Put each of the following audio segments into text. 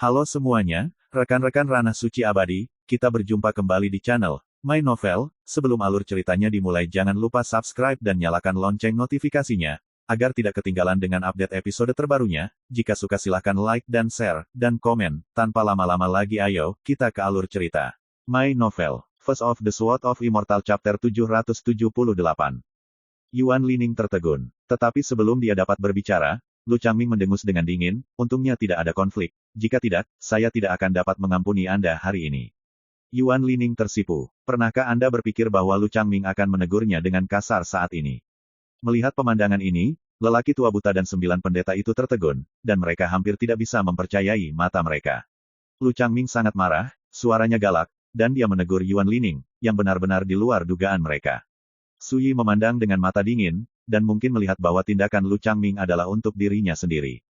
Halo semuanya, rekan-rekan Ranah Suci Abadi, kita berjumpa kembali di channel My Novel. Sebelum alur ceritanya dimulai jangan lupa subscribe dan nyalakan lonceng notifikasinya, agar tidak ketinggalan dengan update episode terbarunya. Jika suka silahkan like dan share, dan komen. Tanpa lama-lama lagi ayo, kita ke alur cerita. My Novel, First of the Sword of Immortal Chapter 778. Yuan Lining tertegun. Tetapi sebelum dia dapat berbicara, Lu Changming mendengus dengan dingin, untungnya tidak ada konflik. Jika tidak, saya tidak akan dapat mengampuni Anda hari ini. Yuan Lining tersipu. Pernahkah Anda berpikir bahwa Lu Changming akan menegurnya dengan kasar saat ini? Melihat pemandangan ini, lelaki tua buta dan 9 pendeta itu tertegun, dan mereka hampir tidak bisa mempercayai mata mereka. Lu Changming sangat marah, suaranya galak, dan dia menegur Yuan Lining, yang benar-benar di luar dugaan mereka. Suyi memandang dengan mata dingin, dan mungkin melihat bahwa tindakan Lu Changming adalah untuk dirinya sendiri.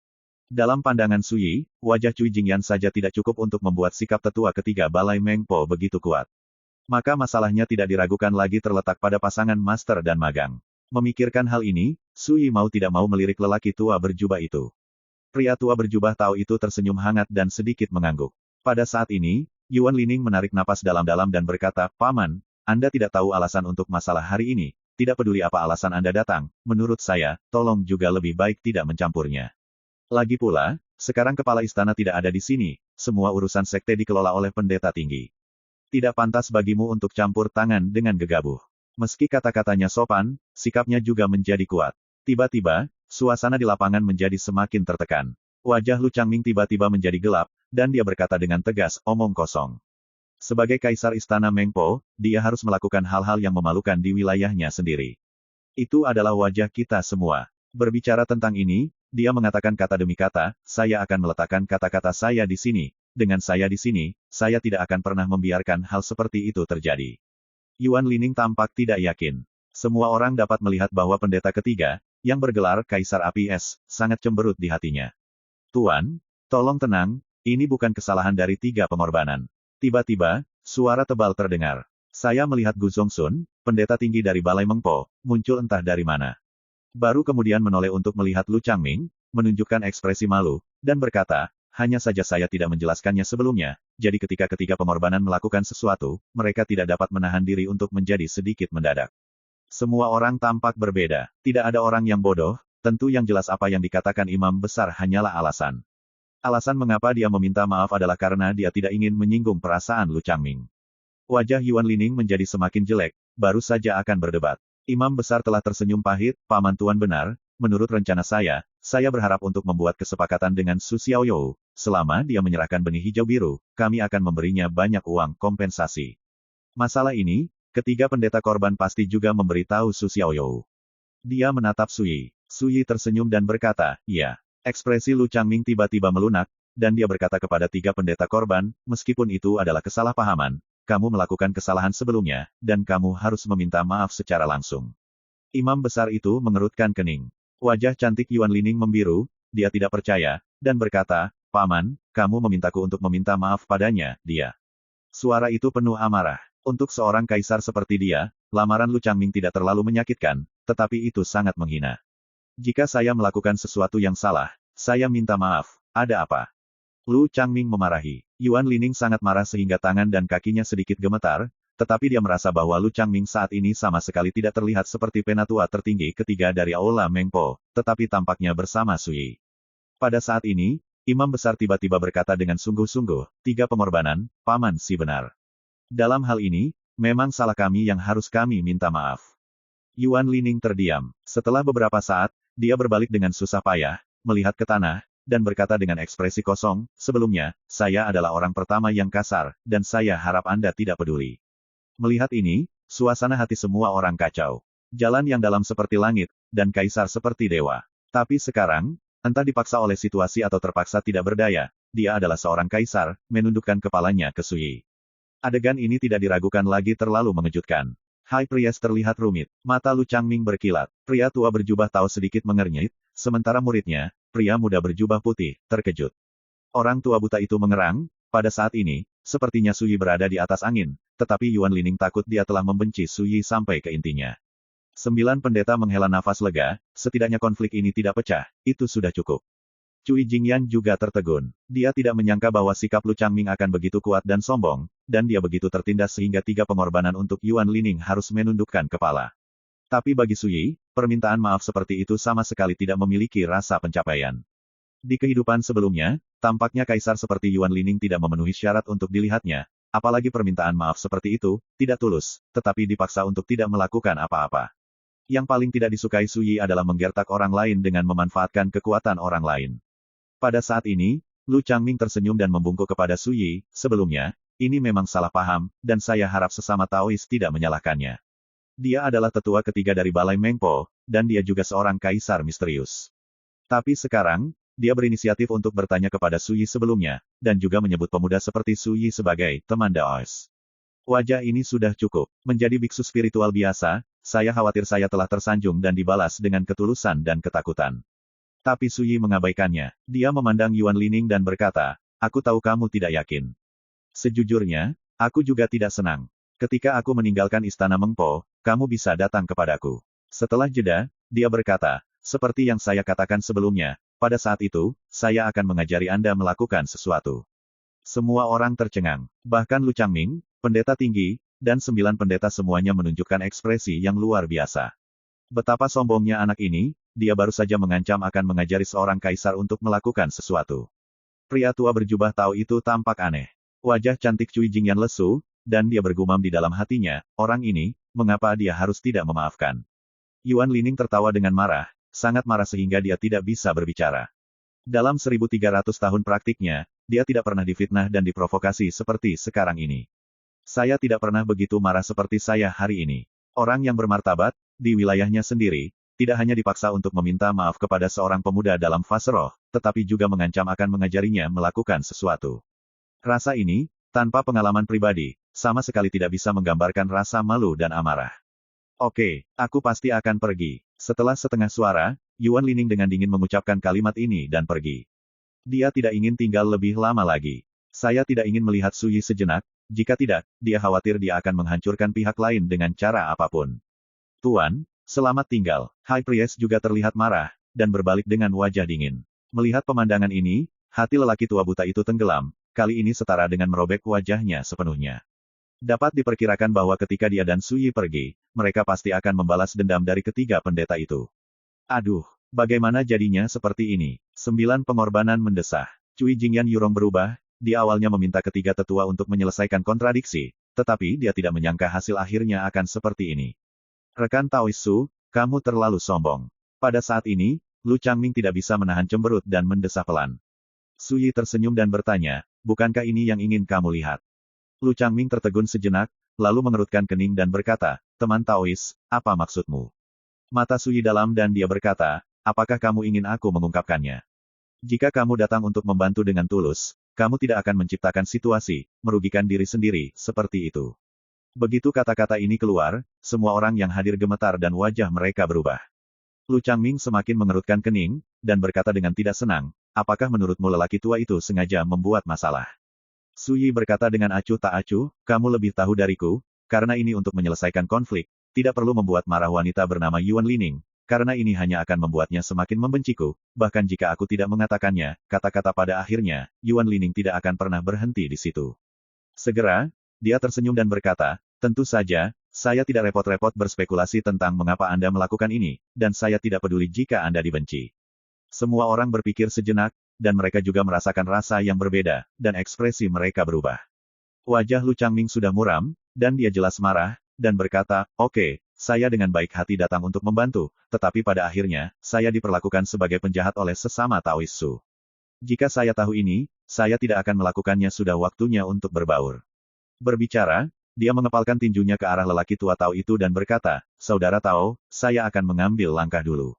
Dalam pandangan Suyi, wajah Cui Jingyan saja tidak cukup untuk membuat sikap tetua ketiga Balai Mengpo begitu kuat. Maka masalahnya tidak diragukan lagi terletak pada pasangan master dan magang. Memikirkan hal ini, Suyi mau tidak mau melirik lelaki tua berjubah itu. Pria tua berjubah tahu itu tersenyum hangat dan sedikit mengangguk. Pada saat ini, Yuan Lining menarik napas dalam-dalam dan berkata, "Paman, Anda tidak tahu alasan untuk masalah hari ini. Tidak peduli apa alasan Anda datang, menurut saya, tolong juga lebih baik tidak mencampurnya. Lagi pula, sekarang kepala istana tidak ada di sini, semua urusan sekte dikelola oleh pendeta tinggi. Tidak pantas bagimu untuk campur tangan dengan gegabah." Meski kata-katanya sopan, sikapnya juga menjadi kuat. Tiba-tiba, suasana di lapangan menjadi semakin tertekan. Wajah Lu Changming tiba-tiba menjadi gelap, dan dia berkata dengan tegas, "Omong kosong. Sebagai kaisar istana Mengpo, dia harus melakukan hal-hal yang memalukan di wilayahnya sendiri. Itu adalah wajah kita semua." Berbicara tentang ini, dia mengatakan kata demi kata, "Saya akan meletakkan kata-kata saya di sini. Dengan saya di sini, saya tidak akan pernah membiarkan hal seperti itu terjadi." Yuan Lining tampak tidak yakin. Semua orang dapat melihat bahwa pendeta ketiga, yang bergelar Kaisar Api Es, sangat cemberut di hatinya. "Tuan, tolong tenang, ini bukan kesalahan dari 3 pengorbanan." Tiba-tiba, suara tebal terdengar. Saya melihat Gu Zongsun, pendeta tinggi dari Balai Mengpo, muncul entah dari mana. Baru kemudian menoleh untuk melihat Lu Changming, menunjukkan ekspresi malu, dan berkata, "Hanya saja saya tidak menjelaskannya sebelumnya, jadi ketika ketiga pengorbanan melakukan sesuatu, mereka tidak dapat menahan diri untuk menjadi sedikit mendadak." Semua orang tampak berbeda. Tidak ada orang yang bodoh, tentu yang jelas apa yang dikatakan imam besar hanyalah alasan. Alasan mengapa dia meminta maaf adalah karena dia tidak ingin menyinggung perasaan Lu Changming. Wajah Yuan Lining menjadi semakin jelek, baru saja akan berdebat. Imam besar telah tersenyum pahit, "Paman Tuan benar, menurut rencana saya berharap untuk membuat kesepakatan dengan Su Xiaoyou. Selama dia menyerahkan benih hijau biru, kami akan memberinya banyak uang kompensasi. Masalah ini, ketiga pendeta korban pasti juga memberitahu Su Xiaoyou." Dia menatap Suyi. Suyi tersenyum dan berkata, "Iya." Ekspresi Lu Changming tiba-tiba melunak, dan dia berkata kepada 3 pendeta korban, "Meskipun itu adalah kesalahpahaman, kamu melakukan kesalahan sebelumnya, dan kamu harus meminta maaf secara langsung." Imam besar itu mengerutkan kening. Wajah cantik Yuan Lining membiru, dia tidak percaya, dan berkata, "Paman, kamu memintaku untuk meminta maaf padanya, dia." Suara itu penuh amarah. Untuk seorang kaisar seperti dia, lamaran Lu Changming tidak terlalu menyakitkan, tetapi itu sangat menghina. "Jika saya melakukan sesuatu yang salah, saya minta maaf. Ada apa?" Lu Changming memarahi. Yuan Lining sangat marah sehingga tangan dan kakinya sedikit gemetar, tetapi dia merasa bahwa Lu Changming saat ini sama sekali tidak terlihat seperti penatua tertinggi ketiga dari Aula Mengpo, tetapi tampaknya bersama Suyi. Pada saat ini, imam besar tiba-tiba berkata dengan sungguh-sungguh, "3 pengorbanan, Paman si benar. Dalam hal ini, memang salah kami yang harus kami minta maaf." Yuan Lining terdiam. Setelah beberapa saat, dia berbalik dengan susah payah, melihat ke tanah, dan berkata dengan ekspresi kosong, "Sebelumnya, saya adalah orang pertama yang kasar, dan saya harap Anda tidak peduli." Melihat ini, suasana hati semua orang kacau. Jalan yang dalam seperti langit, dan kaisar seperti dewa. Tapi sekarang, entah dipaksa oleh situasi atau terpaksa tidak berdaya, dia adalah seorang kaisar, menundukkan kepalanya ke Suyi. Adegan ini tidak diragukan lagi terlalu mengejutkan. High Priest terlihat rumit. Mata Lu Changming berkilat. Pria tua berjubah tahu sedikit mengernyit, sementara muridnya, pria muda berjubah putih, terkejut. Orang tua buta itu mengerang, pada saat ini, sepertinya Suyi berada di atas angin, tetapi Yuan Lining takut dia telah membenci Suyi sampai ke intinya. 9 pendeta menghela nafas lega, setidaknya konflik ini tidak pecah, itu sudah cukup. Cui Jingyan juga tertegun. Dia tidak menyangka bahwa sikap Lu Changming akan begitu kuat dan sombong, dan dia begitu tertindas sehingga 3 pengorbanan untuk Yuan Lining harus menundukkan kepala. Tapi bagi Suyi, permintaan maaf seperti itu sama sekali tidak memiliki rasa pencapaian. Di kehidupan sebelumnya, tampaknya kaisar seperti Yuan Lining tidak memenuhi syarat untuk dilihatnya, apalagi permintaan maaf seperti itu, tidak tulus, tetapi dipaksa untuk tidak melakukan apa-apa. Yang paling tidak disukai Suyi adalah menggertak orang lain dengan memanfaatkan kekuatan orang lain. Pada saat ini, Lu Changming tersenyum dan membungkuk kepada Suyi. Sebelumnya, ini memang salah paham, dan saya harap sesama Taois tidak menyalahkannya. Dia adalah tetua ketiga dari Balai Mengpo, dan dia juga seorang kaisar misterius. Tapi sekarang, dia berinisiatif untuk bertanya kepada Suyi sebelumnya, dan juga menyebut pemuda seperti Suyi sebagai teman Daos. Wajah ini sudah cukup. Menjadi biksu spiritual biasa, saya khawatir saya telah tersanjung dan dibalas dengan ketulusan dan ketakutan. Tapi Suyi mengabaikannya. Dia memandang Yuan Lining dan berkata, aku tahu kamu tidak yakin. Sejujurnya, aku juga tidak senang. Ketika aku meninggalkan istana Mengpo, kamu bisa datang kepadaku. Setelah jeda, dia berkata, seperti yang saya katakan sebelumnya, pada saat itu, saya akan mengajari Anda melakukan sesuatu. Semua orang tercengang. Bahkan Lu Changming, pendeta tinggi, dan 9 pendeta semuanya menunjukkan ekspresi yang luar biasa. Betapa sombongnya anak ini, dia baru saja mengancam akan mengajari seorang kaisar untuk melakukan sesuatu. Pria tua berjubah Tao itu tampak aneh. Wajah cantik Cui Jingyan lesu, dan dia bergumam di dalam hatinya, orang ini, mengapa dia harus tidak memaafkan? Yuan Lining tertawa dengan marah, sangat marah sehingga dia tidak bisa berbicara. Dalam 1300 tahun praktiknya, dia tidak pernah difitnah dan diprovokasi seperti sekarang ini. Saya tidak pernah begitu marah seperti saya hari ini. Orang yang bermartabat, di wilayahnya sendiri, tidak hanya dipaksa untuk meminta maaf kepada seorang pemuda dalam fase roh, tetapi juga mengancam akan mengajarinya melakukan sesuatu. Rasa ini, tanpa pengalaman pribadi, sama sekali tidak bisa menggambarkan rasa malu dan amarah. Oke, aku pasti akan pergi. Setelah setengah suara, Yuan Lining dengan dingin mengucapkan kalimat ini dan pergi. Dia tidak ingin tinggal lebih lama lagi. Saya tidak ingin melihat Suyi sejenak, jika tidak, dia khawatir dia akan menghancurkan pihak lain dengan cara apapun. Tuan, selamat tinggal. High Priest juga terlihat marah, dan berbalik dengan wajah dingin. Melihat pemandangan ini, hati lelaki tua buta itu tenggelam, kali ini setara dengan merobek wajahnya sepenuhnya. Dapat diperkirakan bahwa ketika dia dan Suyi pergi, mereka pasti akan membalas dendam dari ketiga pendeta itu. Aduh, bagaimana jadinya seperti ini? 9 pengorbanan mendesah. Cui Jingyan Yurong berubah, dia awalnya meminta ketiga tetua untuk menyelesaikan kontradiksi, tetapi dia tidak menyangka hasil akhirnya akan seperti ini. Rekan Taois Su, kamu terlalu sombong. Pada saat ini, Lu Changming tidak bisa menahan cemberut dan mendesah pelan. Suyi tersenyum dan bertanya, bukankah ini yang ingin kamu lihat? Lu Changming tertegun sejenak, lalu mengerutkan kening dan berkata, teman Taois, apa maksudmu? Mata Suyi dalam dan dia berkata, apakah kamu ingin aku mengungkapkannya? Jika kamu datang untuk membantu dengan tulus, kamu tidak akan menciptakan situasi, merugikan diri sendiri, seperti itu. Begitu kata-kata ini keluar, semua orang yang hadir gemetar dan wajah mereka berubah. Lu Changming semakin mengerutkan kening, dan berkata dengan tidak senang, apakah menurutmu lelaki tua itu sengaja membuat masalah? Suyi berkata dengan acuh tak acuh, kamu lebih tahu dariku, karena ini untuk menyelesaikan konflik, tidak perlu membuat marah wanita bernama Yuan Lining, karena ini hanya akan membuatnya semakin membenciku, bahkan jika aku tidak mengatakannya, kata-kata pada akhirnya, Yuan Lining tidak akan pernah berhenti di situ. Segera, dia tersenyum dan berkata, tentu saja, saya tidak repot-repot berspekulasi tentang mengapa Anda melakukan ini, dan saya tidak peduli jika Anda dibenci. Semua orang berpikir sejenak, dan mereka juga merasakan rasa yang berbeda, dan ekspresi mereka berubah. Wajah Lu Changming sudah muram, dan dia jelas marah, dan berkata, oke, saya dengan baik hati datang untuk membantu, tetapi pada akhirnya, saya diperlakukan sebagai penjahat oleh sesama Taois Su. Jika saya tahu ini, saya tidak akan melakukannya, sudah waktunya untuk berbaur. Berbicara, dia mengepalkan tinjunya ke arah lelaki tua Tao itu dan berkata, saudara Tao, saya akan mengambil langkah dulu.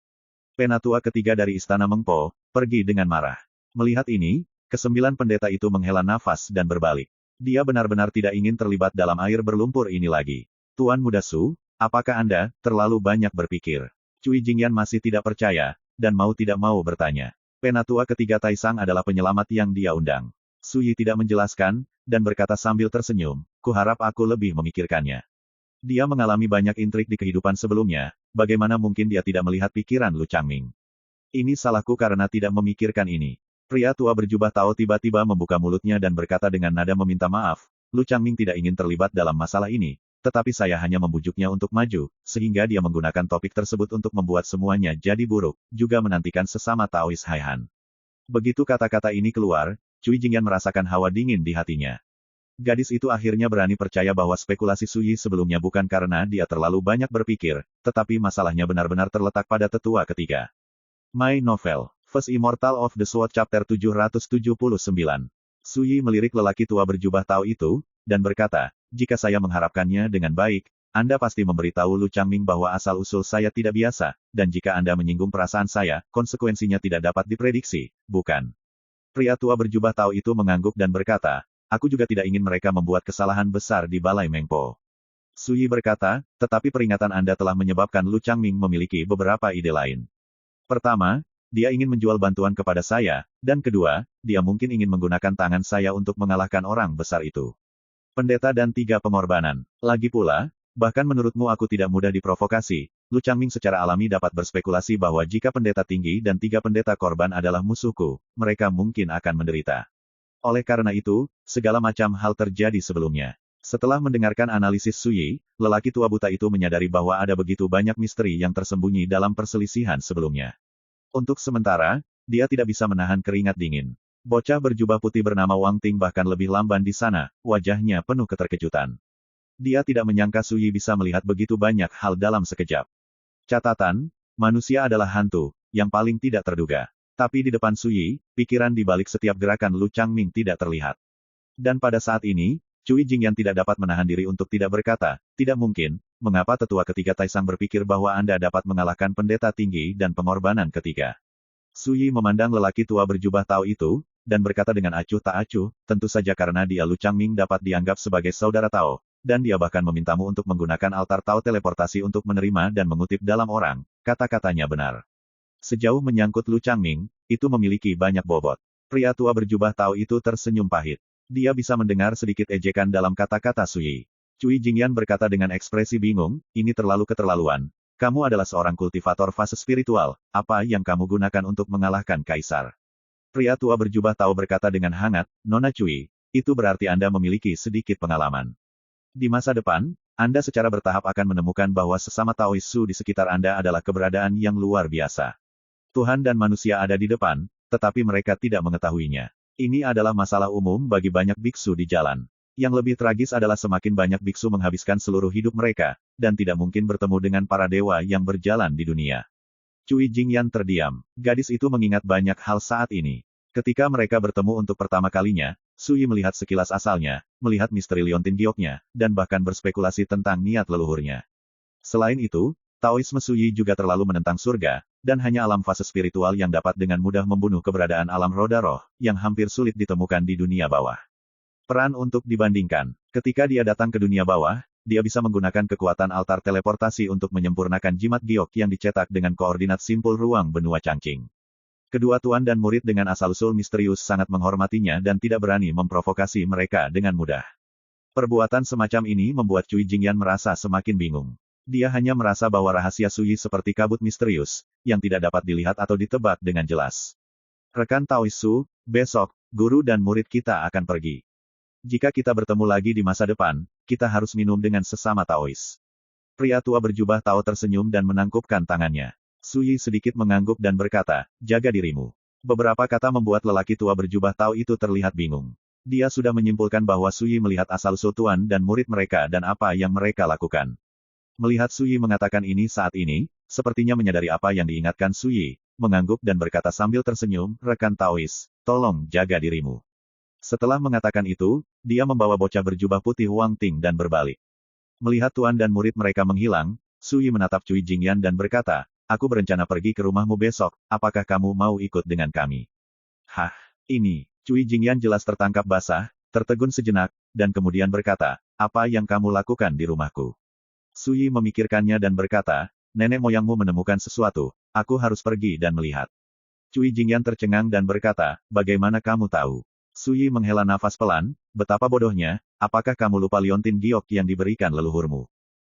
Penatua ketiga dari Istana Mengpo, pergi dengan marah. Melihat ini, ke-9 pendeta itu menghela nafas dan berbalik. Dia benar-benar tidak ingin terlibat dalam air berlumpur ini lagi. Tuan Muda Su, apakah Anda terlalu banyak berpikir? Cui Jingyan masih tidak percaya, dan mau tidak mau bertanya. Penatua ketiga Taisang adalah penyelamat yang dia undang. Suyi tidak menjelaskan, dan berkata sambil tersenyum, kuharap aku lebih memikirkannya. Dia mengalami banyak intrik di kehidupan sebelumnya, bagaimana mungkin dia tidak melihat pikiran Lu Changming? Ini salahku karena tidak memikirkan ini. Pria tua berjubah Tao tiba-tiba membuka mulutnya dan berkata dengan nada meminta maaf, Lu Changming tidak ingin terlibat dalam masalah ini, tetapi saya hanya membujuknya untuk maju, sehingga dia menggunakan topik tersebut untuk membuat semuanya jadi buruk, juga menantikan sesama Taois Haihan. Begitu kata-kata ini keluar, Cui Jingyan merasakan hawa dingin di hatinya. Gadis itu akhirnya berani percaya bahwa spekulasi Suyi sebelumnya bukan karena dia terlalu banyak berpikir, tetapi masalahnya benar-benar terletak pada tetua ketiga. My Novel, First Immortal of the Sword Chapter 779. Suyi melirik lelaki tua berjubah Tao itu, dan berkata, jika saya mengharapkannya dengan baik, Anda pasti memberitahu Lu Changming bahwa asal-usul saya tidak biasa, dan jika Anda menyinggung perasaan saya, konsekuensinya tidak dapat diprediksi, bukan? Pria tua berjubah Tao itu mengangguk dan berkata, aku juga tidak ingin mereka membuat kesalahan besar di Balai Mengpo. Suyi berkata, tetapi peringatan Anda telah menyebabkan Lu Changming memiliki beberapa ide lain. Pertama, dia ingin menjual bantuan kepada saya, dan kedua, dia mungkin ingin menggunakan tangan saya untuk mengalahkan orang besar itu. Pendeta dan 3 pengorbanan. Lagi pula, bahkan menurutmu aku tidak mudah diprovokasi, Lu Changming secara alami dapat berspekulasi bahwa jika pendeta tinggi dan 3 pendeta korban adalah musuhku, mereka mungkin akan menderita. Oleh karena itu, segala macam hal terjadi sebelumnya. Setelah mendengarkan analisis Suyi, lelaki tua buta itu menyadari bahwa ada begitu banyak misteri yang tersembunyi dalam perselisihan sebelumnya. Untuk sementara, dia tidak bisa menahan keringat dingin. Bocah berjubah putih bernama Wang Ting bahkan lebih lamban di sana, wajahnya penuh keterkejutan. Dia tidak menyangka Suyi bisa melihat begitu banyak hal dalam sekejap. Catatan, manusia adalah hantu, yang paling tidak terduga. Tapi di depan Suyi, pikiran di balik setiap gerakan Lu Changming tidak terlihat. Dan pada saat ini, Cui Jingyan tidak dapat menahan diri untuk tidak berkata, tidak mungkin, mengapa tetua ketiga Taisang berpikir bahwa Anda dapat mengalahkan pendeta tinggi dan pengorbanan ketiga. Suyi memandang lelaki tua berjubah Tao itu, dan berkata dengan acuh tak acuh, tentu saja karena dia Lu Changming dapat dianggap sebagai saudara Tao, dan dia bahkan memintamu untuk menggunakan altar Tao teleportasi untuk menerima dan mengutip dalam orang, kata-katanya benar. Sejauh menyangkut Lu Changming, itu memiliki banyak bobot. Pria tua berjubah Tao itu tersenyum pahit. Dia bisa mendengar sedikit ejekan dalam kata-kata Suyi. Cui Jingyan berkata dengan ekspresi bingung, ini terlalu keterlaluan. Kamu adalah seorang kultivator fase spiritual, apa yang kamu gunakan untuk mengalahkan Kaisar? Pria tua berjubah Tao berkata dengan hangat, Nona Cui, itu berarti Anda memiliki sedikit pengalaman. Di masa depan, Anda secara bertahap akan menemukan bahwa sesama Taois Su di sekitar Anda adalah keberadaan yang luar biasa. Tuhan dan manusia ada di depan, tetapi mereka tidak mengetahuinya. Ini adalah masalah umum bagi banyak biksu di jalan. Yang lebih tragis adalah semakin banyak biksu menghabiskan seluruh hidup mereka, dan tidak mungkin bertemu dengan para dewa yang berjalan di dunia. Cui Jingyan terdiam. Gadis itu mengingat banyak hal saat ini. Ketika mereka bertemu untuk pertama kalinya, Suyi melihat sekilas asalnya, melihat misteri liontin gioknya, dan bahkan berspekulasi tentang niat leluhurnya. Selain itu, Taoisme Suyi juga terlalu menentang surga, dan hanya alam fase spiritual yang dapat dengan mudah membunuh keberadaan alam roda roh, yang hampir sulit ditemukan di dunia bawah. Peran untuk dibandingkan. Ketika dia datang ke dunia bawah, dia bisa menggunakan kekuatan altar teleportasi untuk menyempurnakan jimat giok yang dicetak dengan koordinat simpul ruang benua Changqing. Kedua tuan dan murid dengan asal-usul misterius sangat menghormatinya dan tidak berani memprovokasi mereka dengan mudah. Perbuatan semacam ini membuat Cui Jingyan merasa semakin bingung. Dia hanya merasa bahwa rahasia Suyi seperti kabut misterius, yang tidak dapat dilihat atau ditebak dengan jelas. Rekan Taois Su, besok, guru dan murid kita akan pergi. Jika kita bertemu lagi di masa depan, kita harus minum dengan sesama Taois. Pria tua berjubah Tao tersenyum dan menangkupkan tangannya. Suyi sedikit mengangguk dan berkata, jaga dirimu. Beberapa kata membuat lelaki tua berjubah Tao itu terlihat bingung. Dia sudah menyimpulkan bahwa Suyi melihat asal-usul tuan dan murid mereka dan apa yang mereka lakukan. Melihat Suyi mengatakan ini saat ini, sepertinya menyadari apa yang diingatkan Suyi, mengangguk dan berkata sambil tersenyum, rekan Taois, tolong jaga dirimu. Setelah mengatakan itu, dia membawa bocah berjubah putih Wang Ting dan berbalik. Melihat tuan dan murid mereka menghilang, Suyi menatap Cui Jingyan dan berkata, aku berencana pergi ke rumahmu besok, apakah kamu mau ikut dengan kami? Hah, ini, Cui Jingyan jelas tertangkap basah, tertegun sejenak, dan kemudian berkata, apa yang kamu lakukan di rumahku? Suyi memikirkannya dan berkata, nenek moyangmu menemukan sesuatu, aku harus pergi dan melihat. Cui Jingyan tercengang dan berkata, bagaimana kamu tahu? Suyi menghela nafas pelan, betapa bodohnya, apakah kamu lupa liontin giok yang diberikan leluhurmu?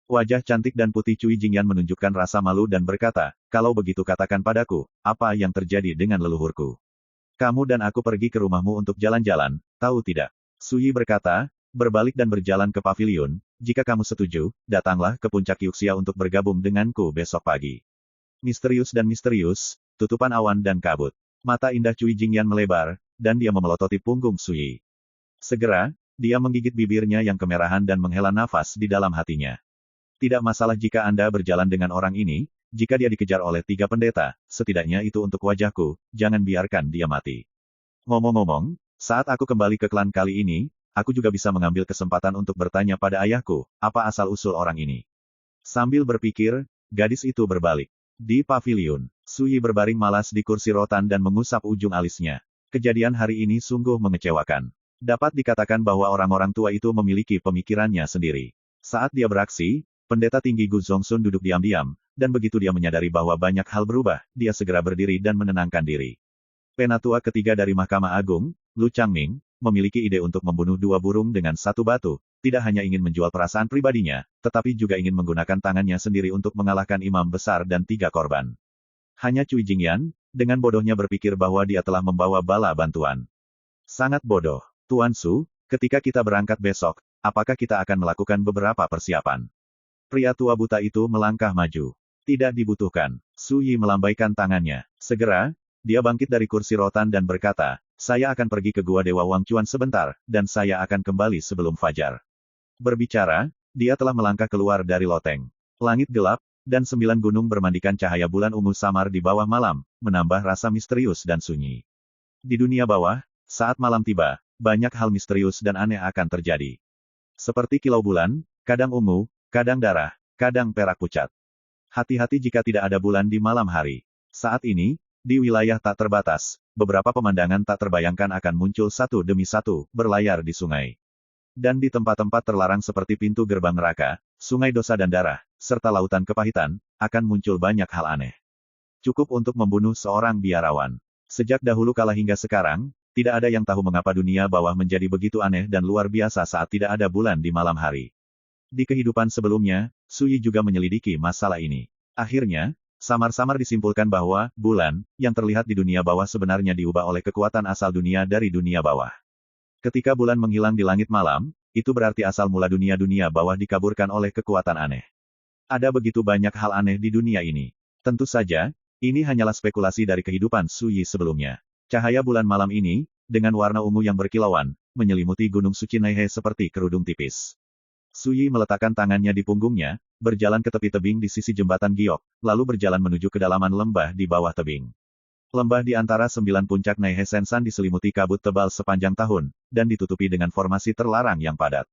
Wajah cantik dan putih Cui Jingyan menunjukkan rasa malu dan berkata, kalau begitu katakan padaku, apa yang terjadi dengan leluhurku? Kamu dan aku pergi ke rumahmu untuk jalan-jalan, tahu tidak? Suyi berkata, berbalik dan berjalan ke pavilion, jika kamu setuju, datanglah ke puncak Yuxia untuk bergabung denganku besok pagi. Misterius dan misterius, tutupan awan dan kabut. Mata indah Cui Jingyan melebar, dan dia memelototi punggung Suyi. Segera, dia menggigit bibirnya yang kemerahan dan menghela nafas di dalam hatinya. Tidak masalah jika Anda berjalan dengan orang ini, jika dia dikejar oleh 3 pendeta, setidaknya itu untuk wajahku, jangan biarkan dia mati. Ngomong-ngomong, saat aku kembali ke klan kali ini, aku juga bisa mengambil kesempatan untuk bertanya pada ayahku, apa asal-usul orang ini. Sambil berpikir, gadis itu berbalik. Di pavilion, Suyi berbaring malas di kursi rotan dan mengusap ujung alisnya. Kejadian hari ini sungguh mengecewakan. Dapat dikatakan bahwa orang-orang tua itu memiliki pemikirannya sendiri. Saat dia beraksi, pendeta tinggi Gu Zongsun duduk diam-diam, dan begitu dia menyadari bahwa banyak hal berubah, dia segera berdiri dan menenangkan diri. Penatua ketiga dari Mahkamah Agung, Lu Changming, memiliki ide untuk membunuh 2 burung dengan 1 batu, tidak hanya ingin menjual perasaan pribadinya, tetapi juga ingin menggunakan tangannya sendiri untuk mengalahkan imam besar dan 3 korban. Hanya Cui Jingyan, dengan bodohnya berpikir bahwa dia telah membawa bala bantuan. Sangat bodoh. Tuan Su, ketika kita berangkat besok, apakah kita akan melakukan beberapa persiapan? Pria tua buta itu melangkah maju. Tidak dibutuhkan. Suyi melambaikan tangannya. Segera, dia bangkit dari kursi rotan dan berkata, saya akan pergi ke Gua Dewa Wangchuan sebentar, dan saya akan kembali sebelum fajar. Berbicara, dia telah melangkah keluar dari loteng. Langit gelap, dan 9 gunung bermandikan cahaya bulan ungu samar di bawah malam, menambah rasa misterius dan sunyi. Di dunia bawah, saat malam tiba, banyak hal misterius dan aneh akan terjadi. Seperti kilau bulan, kadang ungu, kadang darah, kadang perak pucat. Hati-hati jika tidak ada bulan di malam hari. Saat ini, di wilayah tak terbatas, beberapa pemandangan tak terbayangkan akan muncul satu demi satu, berlayar di sungai. Dan di tempat-tempat terlarang seperti pintu gerbang neraka, sungai dosa dan darah, serta lautan kepahitan, akan muncul banyak hal aneh. Cukup untuk membunuh seorang biarawan. Sejak dahulu kala hingga sekarang, tidak ada yang tahu mengapa dunia bawah menjadi begitu aneh dan luar biasa saat tidak ada bulan di malam hari. Di kehidupan sebelumnya, Suyi juga menyelidiki masalah ini. Akhirnya, samar-samar disimpulkan bahwa, bulan, yang terlihat di dunia bawah sebenarnya diubah oleh kekuatan asal dunia dari dunia bawah. Ketika bulan menghilang di langit malam, itu berarti asal mula dunia-dunia bawah dikaburkan oleh kekuatan aneh. Ada begitu banyak hal aneh di dunia ini. Tentu saja, ini hanyalah spekulasi dari kehidupan Suyi sebelumnya. Cahaya bulan malam ini, dengan warna ungu yang berkilauan, menyelimuti gunung suci Naihe seperti kerudung tipis. Suyi meletakkan tangannya di punggungnya, berjalan ke tepi tebing di sisi jembatan giok, lalu berjalan menuju kedalaman lembah di bawah tebing. Lembah di antara 9 puncak Naihe Sensan diselimuti kabut tebal sepanjang tahun, dan ditutupi dengan formasi terlarang yang padat.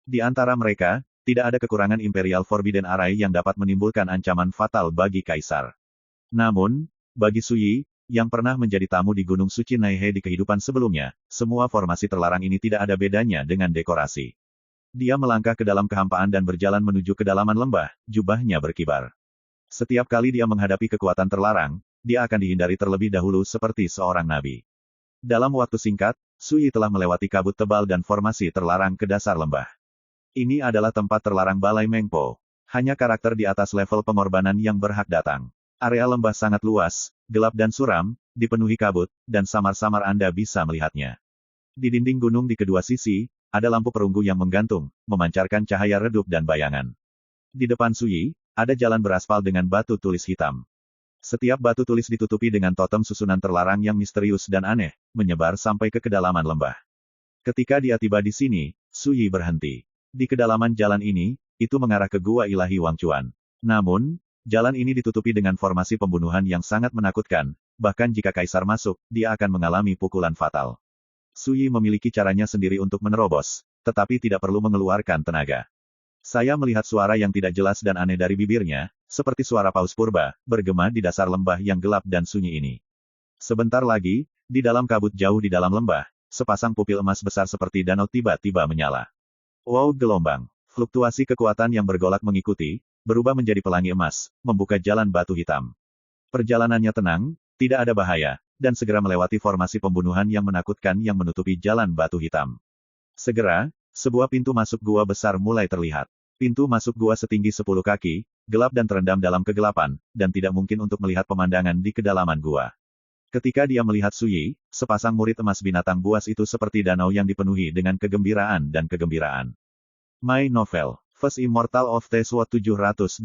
Di antara mereka, tidak ada kekurangan Imperial Forbidden Array yang dapat menimbulkan ancaman fatal bagi Kaisar. Namun, bagi Suyi, yang pernah menjadi tamu di Gunung Suci Naihe di kehidupan sebelumnya, semua formasi terlarang ini tidak ada bedanya dengan dekorasi. Dia melangkah ke dalam kehampaan dan berjalan menuju kedalaman lembah, jubahnya berkibar. Setiap kali dia menghadapi kekuatan terlarang, dia akan dihindari terlebih dahulu seperti seorang nabi. Dalam waktu singkat, Suyi telah melewati kabut tebal dan formasi terlarang ke dasar lembah. Ini adalah tempat terlarang Balai Mengpo. Hanya karakter di atas level pengorbanan yang berhak datang. Area lembah sangat luas, gelap dan suram, dipenuhi kabut, dan samar-samar Anda bisa melihatnya. Di dinding gunung di kedua sisi, ada lampu perunggu yang menggantung, memancarkan cahaya redup dan bayangan. Di depan Suyi, ada jalan beraspal dengan batu tulis hitam. Setiap batu tulis ditutupi dengan totem susunan terlarang yang misterius dan aneh, menyebar sampai ke kedalaman lembah. Ketika dia tiba di sini, Suyi berhenti. Di kedalaman jalan ini, itu mengarah ke Gua Ilahi Wangchuan. Namun, jalan ini ditutupi dengan formasi pembunuhan yang sangat menakutkan, bahkan jika Kaisar masuk, dia akan mengalami pukulan fatal. Suyi memiliki caranya sendiri untuk menerobos, tetapi tidak perlu mengeluarkan tenaga. Saya melihat suara yang tidak jelas dan aneh dari bibirnya, seperti suara paus purba, bergema di dasar lembah yang gelap dan sunyi ini. Sebentar lagi, di dalam kabut jauh di dalam lembah, sepasang pupil emas besar seperti danau tiba-tiba menyala. Wow, gelombang. Fluktuasi kekuatan yang bergolak mengikuti, berubah menjadi pelangi emas, membuka jalan batu hitam. Perjalanannya tenang, tidak ada bahaya, dan segera melewati formasi pembunuhan yang menakutkan yang menutupi jalan batu hitam. Segera, sebuah pintu masuk gua besar mulai terlihat. Pintu masuk gua setinggi 10 kaki, gelap dan terendam dalam kegelapan, dan tidak mungkin untuk melihat pemandangan di kedalaman gua. Ketika dia melihat Su Yi, sepasang murid emas binatang buas itu seperti danau yang dipenuhi dengan kegembiraan dan kegembiraan. My Novel, First Immortal of the SWOT 780.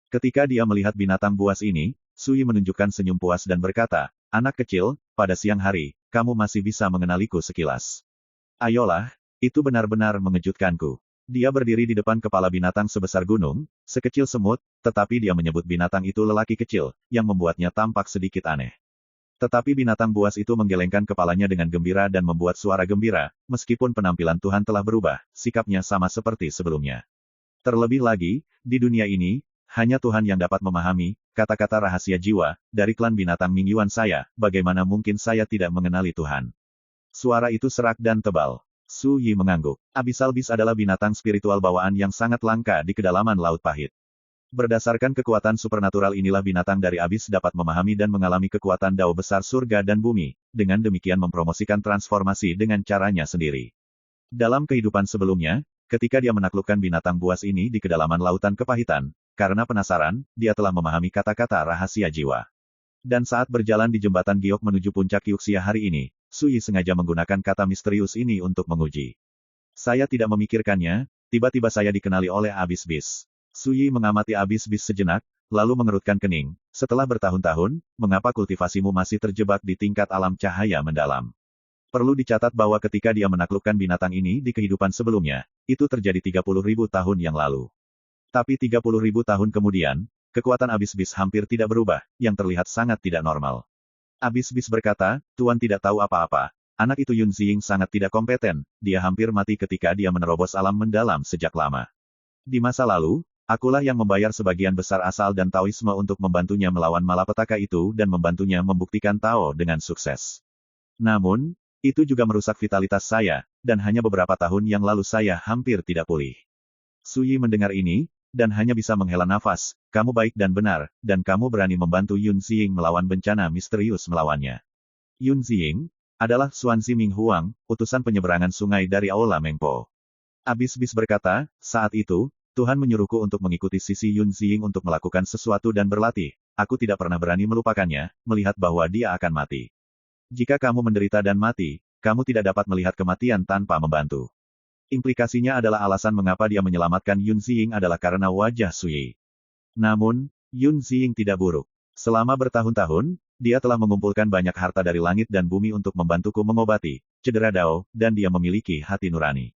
Ketika dia melihat binatang buas ini, Su Yi menunjukkan senyum puas dan berkata, "Anak kecil, pada siang hari, kamu masih bisa mengenaliku sekilas. Ayolah, itu benar-benar mengejutkanku." Dia berdiri di depan kepala binatang sebesar gunung, sekecil semut, tetapi dia menyebut binatang itu lelaki kecil, yang membuatnya tampak sedikit aneh. Tetapi binatang buas itu menggelengkan kepalanya dengan gembira dan membuat suara gembira, meskipun penampilan Tuhan telah berubah, sikapnya sama seperti sebelumnya. Terlebih lagi, di dunia ini, hanya Tuhan yang dapat memahami kata-kata rahasia jiwa dari klan binatang Mingyuan saya, bagaimana mungkin saya tidak mengenali Tuhan. Suara itu serak dan tebal. Su Yi mengangguk. Abyssal Beast adalah binatang spiritual bawaan yang sangat langka di kedalaman Laut Pahit. Berdasarkan kekuatan supernatural inilah binatang dari abis dapat memahami dan mengalami kekuatan dao besar surga dan bumi, dengan demikian mempromosikan transformasi dengan caranya sendiri. Dalam kehidupan sebelumnya, ketika dia menaklukkan binatang buas ini di kedalaman lautan kepahitan, karena penasaran, dia telah memahami kata-kata rahasia jiwa. Dan saat berjalan di jembatan giok menuju puncak Yuxia hari ini, Su Yi sengaja menggunakan kata misterius ini untuk menguji. Saya tidak memikirkannya, tiba-tiba saya dikenali oleh Abyss Beast. Su Yi mengamati Abyss Beast sejenak, lalu mengerutkan kening. Setelah bertahun-tahun, mengapa kultivasimu masih terjebak di tingkat alam cahaya mendalam? Perlu dicatat bahwa ketika dia menaklukkan binatang ini di kehidupan sebelumnya, itu terjadi 30.000 tahun yang lalu. Tapi 30.000 tahun kemudian, kekuatan Abyss Beast hampir tidak berubah, yang terlihat sangat tidak normal. Abyss Beast berkata, "Tuan tidak tahu apa-apa. Anak itu Yun Ziying sangat tidak kompeten, dia hampir mati ketika dia menerobos alam mendalam sejak lama. Di masa lalu, akulah yang membayar sebagian besar asal dan Taoisme untuk membantunya melawan malapetaka itu dan membantunya membuktikan Tao dengan sukses. Namun, itu juga merusak vitalitas saya, dan hanya beberapa tahun yang lalu saya hampir tidak pulih." Su Yi mendengar ini, dan hanya bisa menghela nafas. "Kamu baik dan benar, dan kamu berani membantu Yun Ziying melawan bencana misterius melawannya." Yun Ziying adalah Xuanzi Ming Huang, utusan penyeberangan sungai dari Aula Mengpo. Abyss Beast berkata, "Saat itu, Tuhan menyuruhku untuk mengikuti sisi Yun Ziying untuk melakukan sesuatu dan berlatih. Aku tidak pernah berani melupakannya, melihat bahwa dia akan mati. Jika kamu menderita dan mati, kamu tidak dapat melihat kematian tanpa membantu." Implikasinya adalah alasan mengapa dia menyelamatkan Yun Ziying adalah karena wajah Su Yi. Namun, Yun Ziying tidak buruk. Selama bertahun-tahun, dia telah mengumpulkan banyak harta dari langit dan bumi untuk membantuku mengobati cedera Dao, dan dia memiliki hati nurani.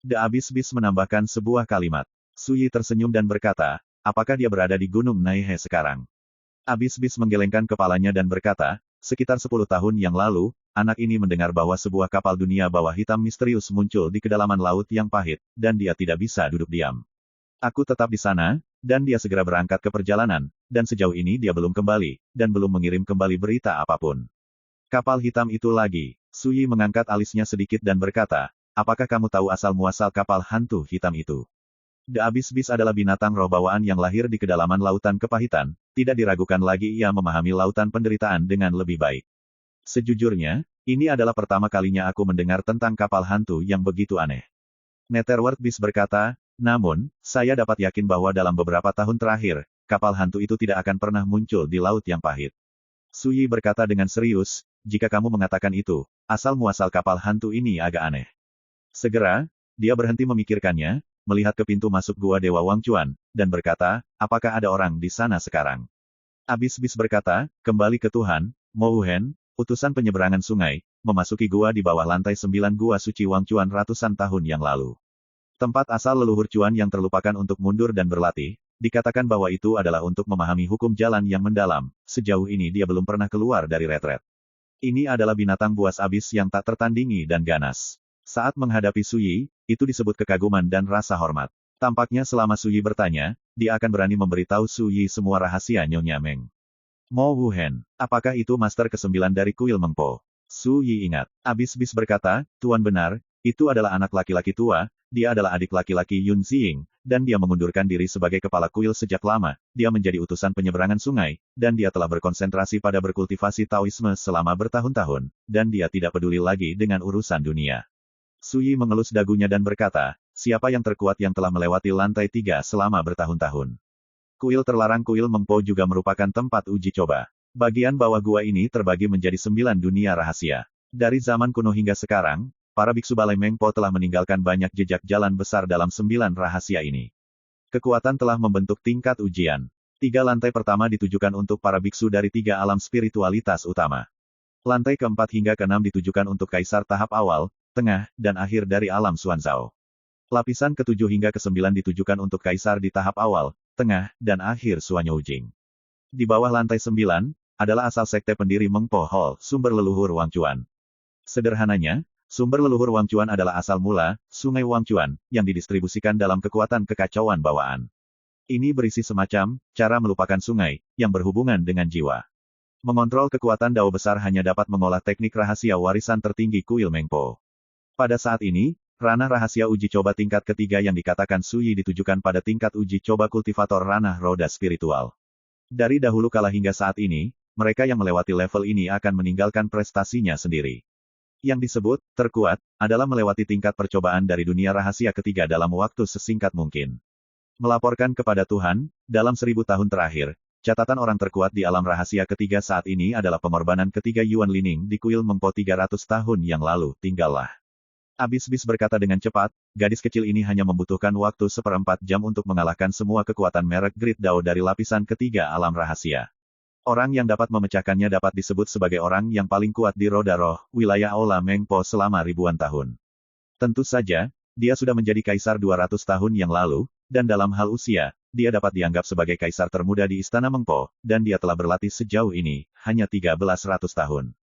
The Abyss Beast menambahkan sebuah kalimat. Su Yi tersenyum dan berkata, "Apakah dia berada di Gunung Naihe sekarang?" Abyss Beast menggelengkan kepalanya dan berkata, "Sekitar 10 tahun yang lalu, anak ini mendengar bahwa sebuah kapal dunia bawah hitam misterius muncul di kedalaman laut yang pahit, dan dia tidak bisa duduk diam. Aku tetap di sana, dan dia segera berangkat ke perjalanan, dan sejauh ini dia belum kembali, dan belum mengirim kembali berita apapun." Kapal hitam itu lagi. Su Yi mengangkat alisnya sedikit dan berkata, "Apakah kamu tahu asal-muasal kapal hantu hitam itu?" The Abyss Beast adalah binatang roh bawaan yang lahir di kedalaman lautan kepahitan, tidak diragukan lagi ia memahami lautan penderitaan dengan lebih baik. "Sejujurnya, ini adalah pertama kalinya aku mendengar tentang kapal hantu yang begitu aneh." Netherworld Beast berkata, "Namun, saya dapat yakin bahwa dalam beberapa tahun terakhir, kapal hantu itu tidak akan pernah muncul di laut yang pahit." Su Yi berkata dengan serius, "Jika kamu mengatakan itu, asal-muasal kapal hantu ini agak aneh." Segera, dia berhenti memikirkannya, melihat ke pintu masuk gua Dewa Wangchuan, dan berkata, "Apakah ada orang di sana sekarang?" Abyss Beast berkata, "Kembali ke Tuhan, Mo Wuhen, utusan penyeberangan sungai, memasuki gua di bawah lantai 9 gua suci Wangchuan ratusan tahun yang lalu. Tempat asal leluhur Cuan yang terlupakan untuk mundur dan berlatih, dikatakan bahwa itu adalah untuk memahami hukum jalan yang mendalam, sejauh ini dia belum pernah keluar dari retret. Ini adalah binatang buas abis yang tak tertandingi dan ganas. Saat menghadapi Su Yi, itu disebut kekaguman dan rasa hormat. Tampaknya selama Su Yi bertanya, dia akan berani memberitahu Su Yi semua rahasia Nyonya Meng. Mo Wuhen, apakah itu master ke-9 dari kuil Mengpo?" Su Yi ingat. Abyss Beast berkata, "Tuan benar, itu adalah anak laki-laki tua, dia adalah adik laki-laki Yun Ziying, dan dia mengundurkan diri sebagai kepala kuil sejak lama, dia menjadi utusan penyeberangan sungai, dan dia telah berkonsentrasi pada berkultivasi Taoisme selama bertahun-tahun, dan dia tidak peduli lagi dengan urusan dunia." Su Yi mengelus dagunya dan berkata, siapa yang terkuat yang telah melewati lantai 3 selama bertahun-tahun. Kuil terlarang Kuil Mengpo juga merupakan tempat uji coba. Bagian bawah gua ini terbagi menjadi 9 dunia rahasia. Dari zaman kuno hingga sekarang, para biksu Balai Mengpo telah meninggalkan banyak jejak jalan besar dalam 9 rahasia ini. Kekuatan telah membentuk tingkat ujian. 3 lantai pertama ditujukan untuk para biksu dari 3 alam spiritualitas utama. Lantai keempat hingga keenam ditujukan untuk kaisar tahap awal, tengah, dan akhir dari alam Xuanzao. Lapisan ketujuh hingga kesembilan ditujukan untuk kaisar di tahap awal, tengah, dan akhir Suanyo Jing. Di bawah lantai 9, adalah asal sekte pendiri Mengpo Hall, sumber leluhur Wang Chuan. Sederhananya, sumber leluhur Wang Chuan adalah asal mula, sungai Wang Chuan, yang didistribusikan dalam kekuatan kekacauan bawaan. Ini berisi semacam, cara melupakan sungai, yang berhubungan dengan jiwa. Mengontrol kekuatan Dao besar hanya dapat mengolah teknik rahasia warisan tertinggi Kuil Mengpo. Pada saat ini, ranah rahasia uji coba tingkat ketiga yang dikatakan Suyi ditujukan pada tingkat uji coba kultivator ranah roda spiritual. Dari dahulu kala hingga saat ini, mereka yang melewati level ini akan meninggalkan prestasinya sendiri. Yang disebut, terkuat, adalah melewati tingkat percobaan dari dunia rahasia ketiga dalam waktu sesingkat mungkin. Melaporkan kepada Tuhan, dalam 1000 tahun terakhir, catatan orang terkuat di alam rahasia ketiga saat ini adalah pengorbanan ketiga Yuan Lining di Kuil Mengpo 300 tahun yang lalu, tinggallah. Abis-bis berkata dengan cepat, gadis kecil ini hanya membutuhkan waktu 1/4 jam untuk mengalahkan semua kekuatan merek Great Dao dari lapisan ketiga alam rahasia. Orang yang dapat memecahkannya dapat disebut sebagai orang yang paling kuat di roda roh, wilayah Aula Mengpo selama ribuan tahun. Tentu saja, dia sudah menjadi kaisar 200 tahun yang lalu, dan dalam hal usia, dia dapat dianggap sebagai kaisar termuda di Istana Mengpo, dan dia telah berlatih sejauh ini, hanya 1300 tahun.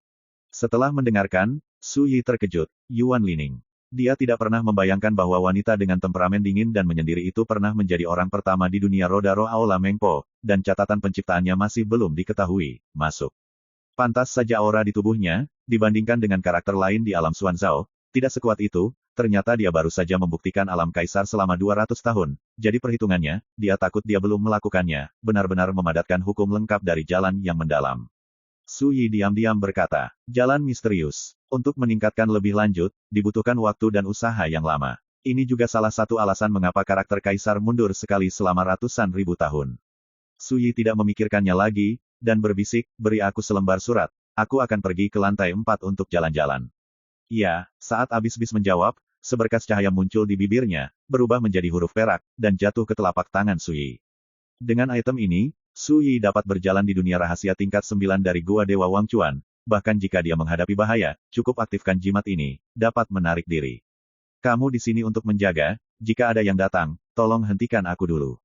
Setelah mendengarkan, Su Yi terkejut, Yuan Lining. Dia tidak pernah membayangkan bahwa wanita dengan temperamen dingin dan menyendiri itu pernah menjadi orang pertama di dunia roda roh Aula Mengpo, dan catatan penciptaannya masih belum diketahui, masuk. Pantas saja aura di tubuhnya, dibandingkan dengan karakter lain di alam Xuanzao, tidak sekuat itu. Ternyata dia baru saja membuktikan alam kaisar selama 200 tahun, jadi perhitungannya, dia takut dia belum melakukannya, benar-benar memadatkan hukum lengkap dari jalan yang mendalam. Su Yi diam-diam berkata, jalan misterius. Untuk meningkatkan lebih lanjut, dibutuhkan waktu dan usaha yang lama. Ini juga salah satu alasan mengapa karakter kaisar mundur sekali selama ratusan ribu tahun. Su Yi tidak memikirkannya lagi, dan berbisik, beri aku selembar surat, aku akan pergi ke lantai 4 untuk jalan-jalan. Ya, saat Abis-bis menjawab, seberkas cahaya muncul di bibirnya, berubah menjadi huruf perak, dan jatuh ke telapak tangan Su Yi. Dengan item ini, Su Yi dapat berjalan di dunia rahasia tingkat 9 dari Gua Dewa Wang Chuan, bahkan jika dia menghadapi bahaya, cukup aktifkan jimat ini, dapat menarik diri. Kamu di sini untuk menjaga, jika ada yang datang, tolong hentikan aku dulu.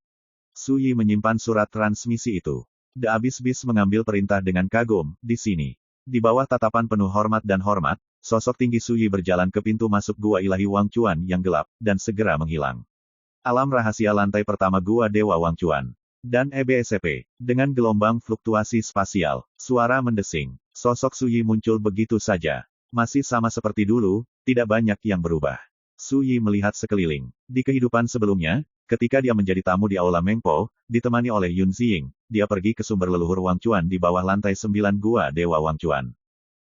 Su Yi menyimpan surat transmisi itu. The Abis-bis mengambil perintah dengan kagum, di sini. Di bawah tatapan penuh hormat dan hormat, sosok tinggi Su Yi berjalan ke pintu masuk Gua Ilahi Wang Chuan yang gelap, dan segera menghilang. Alam rahasia lantai pertama Gua Dewa Wang Chuan. Dan EBSP. Dengan gelombang fluktuasi spasial, suara mendesing. Sosok Su Yi muncul begitu saja. Masih sama seperti dulu, tidak banyak yang berubah. Su Yi melihat sekeliling. Di kehidupan sebelumnya, ketika dia menjadi tamu di Aula Mengpo, ditemani oleh Yun Ziying, dia pergi ke sumber leluhur Wang Chuan di bawah lantai 9 Gua Dewa Wang Chuan.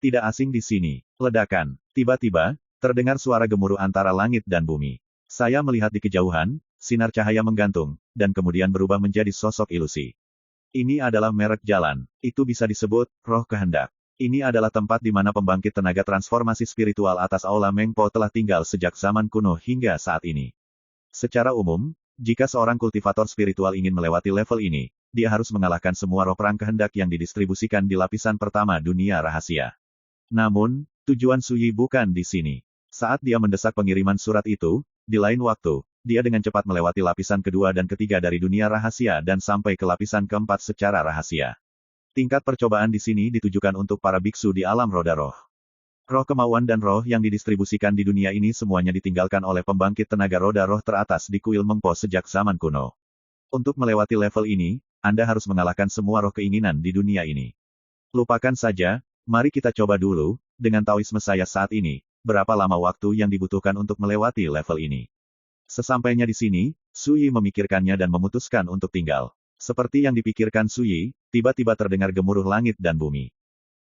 Tidak asing di sini. Ledakan. Tiba-tiba, terdengar suara gemuruh antara langit dan bumi. Saya melihat di kejauhan, sinar cahaya menggantung, dan kemudian berubah menjadi sosok ilusi. Ini adalah merek jalan. Itu bisa disebut, roh kehendak. Ini adalah tempat di mana pembangkit tenaga transformasi spiritual atas Aula Mengpo telah tinggal sejak zaman kuno hingga saat ini. Secara umum, jika seorang kultivator spiritual ingin melewati level ini, dia harus mengalahkan semua roh perang kehendak yang didistribusikan di lapisan pertama dunia rahasia. Namun, tujuan Su Yi bukan di sini. Saat dia mendesak pengiriman surat itu, di lain waktu, dia dengan cepat melewati lapisan kedua dan ketiga dari dunia rahasia dan sampai ke lapisan keempat secara rahasia. Tingkat percobaan di sini ditujukan untuk para biksu di alam roda roh. Roh kemauan dan roh yang didistribusikan di dunia ini semuanya ditinggalkan oleh pembangkit tenaga roda roh teratas di Kuil Mengpo sejak zaman kuno. Untuk melewati level ini, Anda harus mengalahkan semua roh keinginan di dunia ini. Lupakan saja, mari kita coba dulu, dengan Taoisme saya saat ini, berapa lama waktu yang dibutuhkan untuk melewati level ini. Sesampainya di sini, Su Yi memikirkannya dan memutuskan untuk tinggal. Seperti yang dipikirkan Su Yi, tiba-tiba terdengar gemuruh langit dan bumi.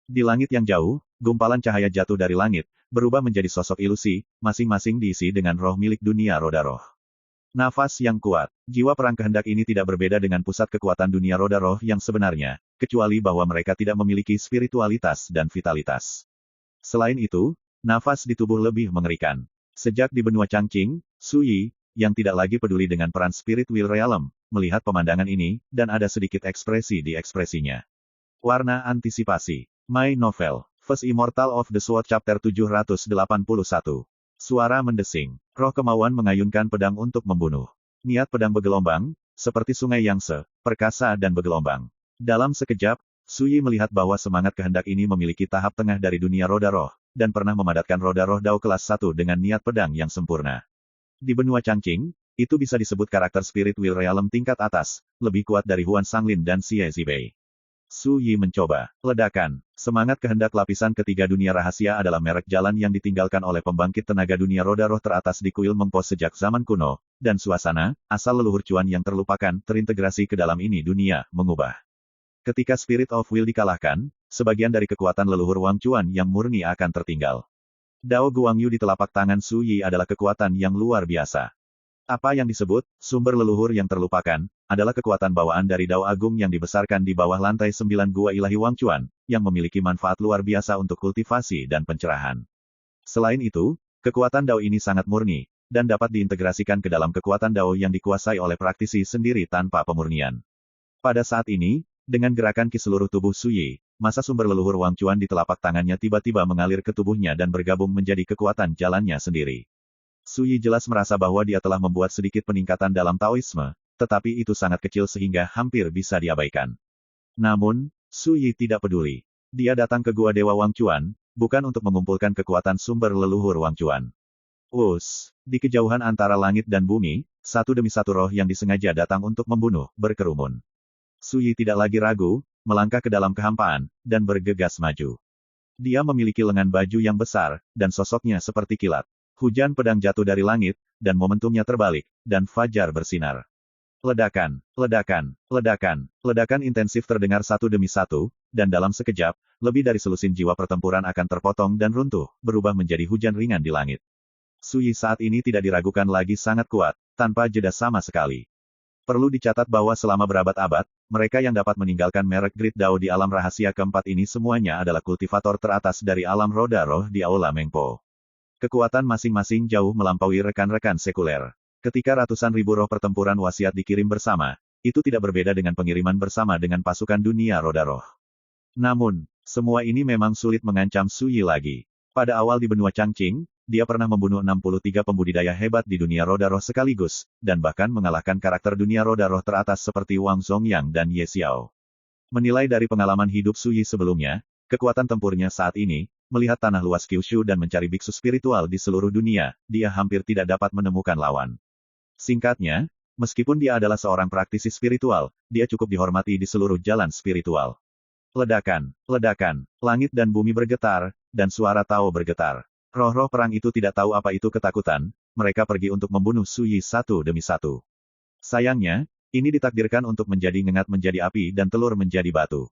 Di langit yang jauh, gumpalan cahaya jatuh dari langit, berubah menjadi sosok ilusi, masing-masing diisi dengan roh milik dunia roda roh. Nafas yang kuat. Jiwa perang kehendak ini tidak berbeda dengan pusat kekuatan dunia roda roh yang sebenarnya, kecuali bahwa mereka tidak memiliki spiritualitas dan vitalitas. Selain itu, nafas di tubuh lebih mengerikan. Sejak di benua Changqing, Su Yi, yang tidak lagi peduli dengan peran Spirit Will Realm, melihat pemandangan ini, dan ada sedikit ekspresi di ekspresinya. Warna antisipasi. My Novel. First Immortal of the Sword Chapter 781. Suara mendesing. Roh kemauan mengayunkan pedang untuk membunuh. Niat pedang bergelombang, seperti sungai Yangtze, perkasa dan bergelombang. Dalam sekejap, Su Yi melihat bahwa semangat kehendak ini memiliki tahap tengah dari dunia roda roh, dan pernah memadatkan roda roh Dao kelas 1 dengan niat pedang yang sempurna. Di benua Changqing, itu bisa disebut karakter Spirit Will Realm tingkat atas, lebih kuat dari Huan Sanglin dan Xie Zibei. Su Yi mencoba. Ledakan. Semangat kehendak lapisan ketiga dunia rahasia adalah merek jalan yang ditinggalkan oleh pembangkit tenaga dunia roda roh teratas di kuil Mengpo sejak zaman kuno, dan suasana, asal leluhur cuan yang terlupakan, terintegrasi ke dalam ini dunia, mengubah. Ketika Spirit of Will dikalahkan, sebagian dari kekuatan leluhur Wang Chuan yang murni akan tertinggal. Dao Guangyu di telapak tangan Su Yi adalah kekuatan yang luar biasa. Apa yang disebut sumber leluhur yang terlupakan adalah kekuatan bawaan dari Dao Agung yang dibesarkan di bawah lantai 9 Gua Ilahi Wang Chuan, yang memiliki manfaat luar biasa untuk kultivasi dan pencerahan. Selain itu, kekuatan Dao ini sangat murni, dan dapat diintegrasikan ke dalam kekuatan Dao yang dikuasai oleh praktisi sendiri tanpa pemurnian. Pada saat ini, dengan gerakan ki seluruh tubuh Su Yi, masa sumber leluhur Wang Chuan di telapak tangannya tiba-tiba mengalir ke tubuhnya dan bergabung menjadi kekuatan jalannya sendiri. Su Yi jelas merasa bahwa dia telah membuat sedikit peningkatan dalam Taoisme, tetapi itu sangat kecil sehingga hampir bisa diabaikan. Namun, Su Yi tidak peduli. Dia datang ke Gua Dewa Wang Chuan, bukan untuk mengumpulkan kekuatan sumber leluhur Wang Chuan. Di kejauhan antara langit dan bumi, satu demi satu roh yang disengaja datang untuk membunuh, berkerumun. Su Yi tidak lagi ragu, melangkah ke dalam kehampaan, dan bergegas maju. Dia memiliki lengan baju yang besar, dan sosoknya seperti kilat. Hujan pedang jatuh dari langit, dan momentumnya terbalik, dan fajar bersinar. Ledakan, ledakan, ledakan, ledakan intensif terdengar satu demi satu, dan dalam sekejap, lebih dari selusin jiwa pertempuran akan terpotong dan runtuh, berubah menjadi hujan ringan di langit. Su Yi saat ini tidak diragukan lagi sangat kuat, tanpa jeda sama sekali. Perlu dicatat bahwa selama berabad-abad, mereka yang dapat meninggalkan merek Great Dao di alam rahasia keempat ini semuanya adalah kultivator teratas dari alam roda roh di Aula Mengpo. Kekuatan masing-masing jauh melampaui rekan-rekan sekuler. Ketika ratusan ribu roh pertempuran wasiat dikirim bersama, itu tidak berbeda dengan pengiriman bersama dengan pasukan dunia roda roh. Namun, semua ini memang sulit mengancam Su Yi lagi. Pada awal di benua Changqing, dia pernah membunuh 63 pembudidaya hebat di dunia roda roh sekaligus, dan bahkan mengalahkan karakter dunia roda roh teratas seperti Wang Zongyang dan Ye Xiao. Menilai dari pengalaman hidup Su Yi sebelumnya, kekuatan tempurnya saat ini, melihat tanah luas Kyushu dan mencari biksu spiritual di seluruh dunia, dia hampir tidak dapat menemukan lawan. Singkatnya, meskipun dia adalah seorang praktisi spiritual, dia cukup dihormati di seluruh jalan spiritual. Ledakan, ledakan, langit dan bumi bergetar, dan suara Tao bergetar. Roh-roh perang itu tidak tahu apa itu ketakutan, mereka pergi untuk membunuh Su Yi satu demi satu. Sayangnya, ini ditakdirkan untuk menjadi ngengat menjadi api dan telur menjadi batu.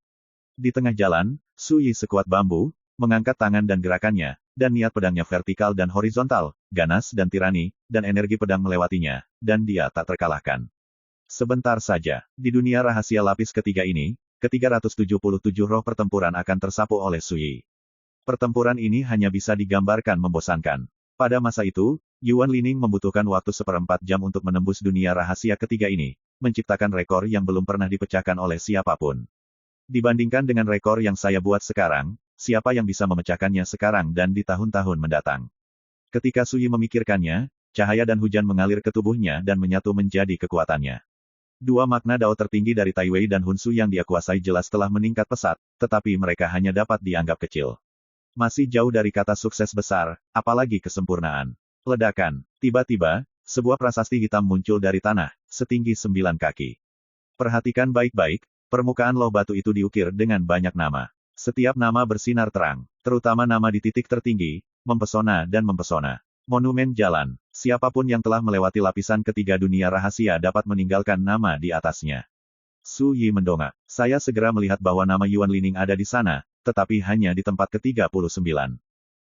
Di tengah jalan, Su Yi sekuat bambu, mengangkat tangan dan gerakannya, dan niat pedangnya vertikal dan horizontal, ganas dan tirani, dan energi pedang melewatinya, dan dia tak terkalahkan. Sebentar saja, di dunia rahasia lapis ketiga ini, ke-377 roh pertempuran akan tersapu oleh Su Yi. Pertempuran ini hanya bisa digambarkan membosankan. Pada masa itu, Yuan Lining membutuhkan waktu 1/4 jam untuk menembus dunia rahasia ketiga ini, menciptakan rekor yang belum pernah dipecahkan oleh siapapun. Dibandingkan dengan rekor yang saya buat sekarang, siapa yang bisa memecahkannya sekarang dan di tahun-tahun mendatang? Ketika Su Yi memikirkannya, cahaya dan hujan mengalir ke tubuhnya dan menyatu menjadi kekuatannya. Dua makna Dao tertinggi dari Tai Wei dan Hun Su yang dia kuasai jelas telah meningkat pesat, tetapi mereka hanya dapat dianggap kecil. Masih jauh dari kata sukses besar, apalagi kesempurnaan. Ledakan. Tiba-tiba, sebuah prasasti hitam muncul dari tanah, setinggi 9 kaki. Perhatikan baik-baik, permukaan loh batu itu diukir dengan banyak nama. Setiap nama bersinar terang, terutama nama di titik tertinggi, mempesona dan mempesona. Monumen jalan. Siapapun yang telah melewati lapisan ketiga dunia rahasia dapat meninggalkan nama di atasnya. Su Yi mendongak. Saya segera melihat bahwa nama Yuan Lining ada di sana, tetapi hanya di tempat ke-39.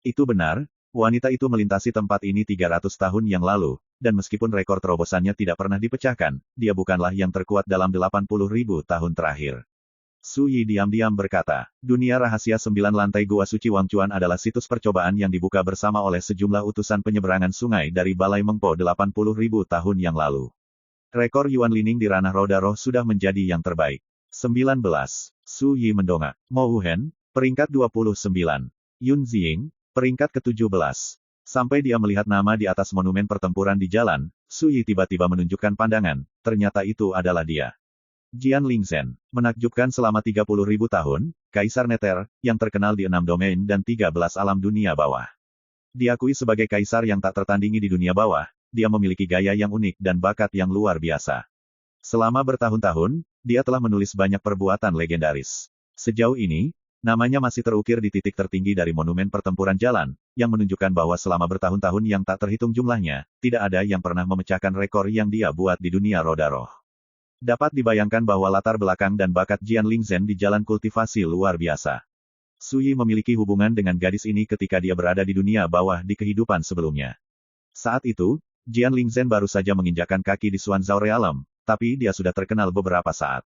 Itu benar, Wanita itu melintasi tempat ini 300 tahun yang lalu, dan meskipun rekor terobosannya tidak pernah dipecahkan, dia bukanlah yang terkuat dalam 80.000 tahun terakhir. Su Yi diam-diam berkata, dunia rahasia 9 lantai Gua Suci Wangchuan adalah situs percobaan yang dibuka bersama oleh sejumlah utusan penyeberangan sungai dari Balai Mengpo 80.000 tahun yang lalu. Rekor Yuan Lining di ranah roda roh sudah menjadi yang terbaik. 19. Su Yi mendongak. Mo Wuhen, peringkat 29. Yun Ziying, peringkat ke-17. Sampai dia melihat nama di atas monumen pertempuran di jalan, Su Yi tiba-tiba menunjukkan pandangan, ternyata itu adalah dia. Jian Lingzhen, menakjubkan selama 30.000 tahun, Kaisar Neter, yang terkenal di 6 domain dan 13 alam dunia bawah. Diakui sebagai kaisar yang tak tertandingi di dunia bawah, dia memiliki gaya yang unik dan bakat yang luar biasa. Selama bertahun-tahun, dia telah menulis banyak perbuatan legendaris. Sejauh ini, namanya masih terukir di titik tertinggi dari monumen pertempuran jalan, yang menunjukkan bahwa selama bertahun-tahun yang tak terhitung jumlahnya, tidak ada yang pernah memecahkan rekor yang dia buat di dunia roda roh. Dapat dibayangkan bahwa latar belakang dan bakat Jian Lingzhen di jalan kultivasi luar biasa. Su Yi memiliki hubungan dengan gadis ini ketika dia berada di dunia bawah di kehidupan sebelumnya. Saat itu, Jian Lingzhen baru saja menginjakkan kaki di Xuanzhou Realm, tapi dia sudah terkenal beberapa saat.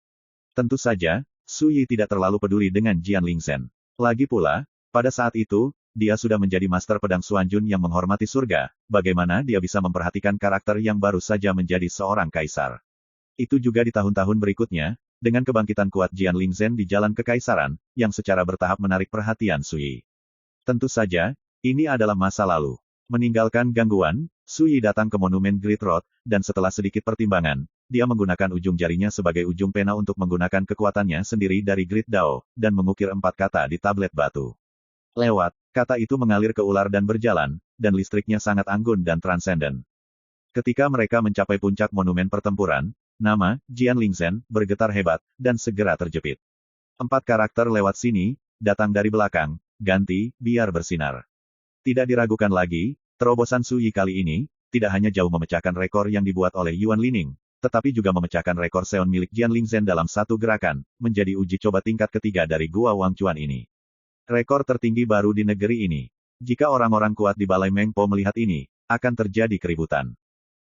Tentu saja, Su Yi tidak terlalu peduli dengan Jian Lingzhen. Lagi pula, pada saat itu, dia sudah menjadi master pedang Xuanjun yang menghormati surga, bagaimana dia bisa memperhatikan karakter yang baru saja menjadi seorang kaisar. Itu juga di tahun-tahun berikutnya, dengan kebangkitan kuat Jian Lingzhen di jalan kekaisaran, yang secara bertahap menarik perhatian Su Yi. Tentu saja, ini adalah masa lalu. Meninggalkan gangguan, Su Yi datang ke monumen Great Road, dan setelah sedikit pertimbangan, dia menggunakan ujung jarinya sebagai ujung pena untuk menggunakan kekuatannya sendiri dari Great Dao, dan mengukir 4 kata di tablet batu. Lewat, kata itu mengalir ke ular dan berjalan, dan listriknya sangat anggun dan transenden. Ketika mereka mencapai puncak monumen pertempuran, nama, Jian Lingzhen, bergetar hebat, dan segera terjepit. 4 karakter lewat sini, datang dari belakang, ganti, biar bersinar. Tidak diragukan lagi, terobosan Su Yi kali ini, tidak hanya jauh memecahkan rekor yang dibuat oleh Yuan Lining, tetapi juga memecahkan rekor Seon milik Jian Lingzhen dalam satu gerakan, menjadi uji coba tingkat ketiga dari Gua Wangchuan ini. Rekor tertinggi baru di negeri ini. Jika orang-orang kuat di Balai Mengpo melihat ini, akan terjadi keributan.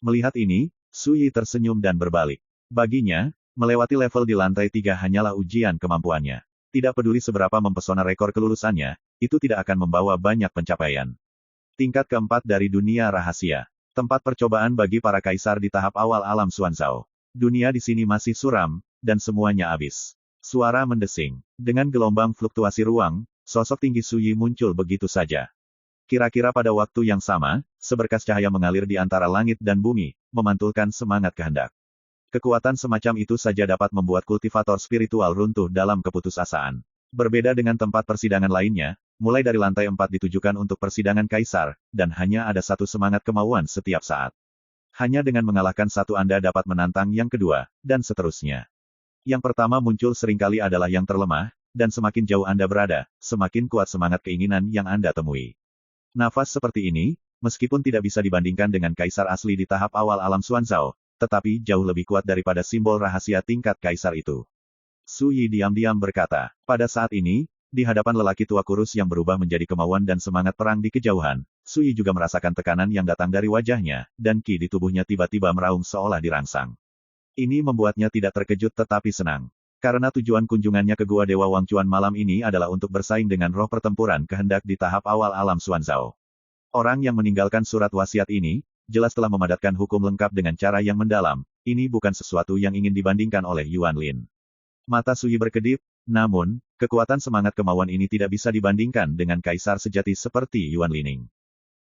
Melihat ini, Su Yi tersenyum dan berbalik. Baginya, melewati level di lantai 3 hanyalah ujian kemampuannya. Tidak peduli seberapa mempesona rekor kelulusannya, itu tidak akan membawa banyak pencapaian. Tingkat keempat dari dunia rahasia. Tempat percobaan bagi para kaisar di tahap awal alam Xuanzhou. Dunia di sini masih suram, dan semuanya habis. Suara mendesing. Dengan gelombang fluktuasi ruang, sosok tinggi Su Yi muncul begitu saja. Kira-kira pada waktu yang sama, seberkas cahaya mengalir di antara langit dan bumi, memantulkan semangat kehendak. Kekuatan semacam itu saja dapat membuat kultivator spiritual runtuh dalam keputusasaan. Berbeda dengan tempat persidangan lainnya, mulai dari lantai 4 ditujukan untuk persidangan kaisar, dan hanya ada satu semangat kemauan setiap saat. Hanya dengan mengalahkan satu Anda dapat menantang yang kedua, dan seterusnya. Yang pertama muncul seringkali adalah yang terlemah, dan semakin jauh Anda berada, semakin kuat semangat keinginan yang Anda temui. Nafas seperti ini, meskipun tidak bisa dibandingkan dengan kaisar asli di tahap awal alam Xuanzhou, tetapi jauh lebih kuat daripada simbol rahasia tingkat kaisar itu. Su Yi diam-diam berkata, pada saat ini, di hadapan lelaki tua kurus yang berubah menjadi kemauan dan semangat perang di kejauhan, Su Yi juga merasakan tekanan yang datang dari wajahnya, dan ki di tubuhnya tiba-tiba meraung seolah dirangsang. Ini membuatnya tidak terkejut tetapi senang. Karena tujuan kunjungannya ke Gua Dewa Wangchuan malam ini adalah untuk bersaing dengan roh pertempuran kehendak di tahap awal alam Xuanzhou. Orang yang meninggalkan surat wasiat ini, jelas telah memadatkan hukum lengkap dengan cara yang mendalam, ini bukan sesuatu yang ingin dibandingkan oleh Yuan Lin. Mata Su Yi berkedip, namun, kekuatan semangat kemauan ini tidak bisa dibandingkan dengan kaisar sejati seperti Yuan Lining.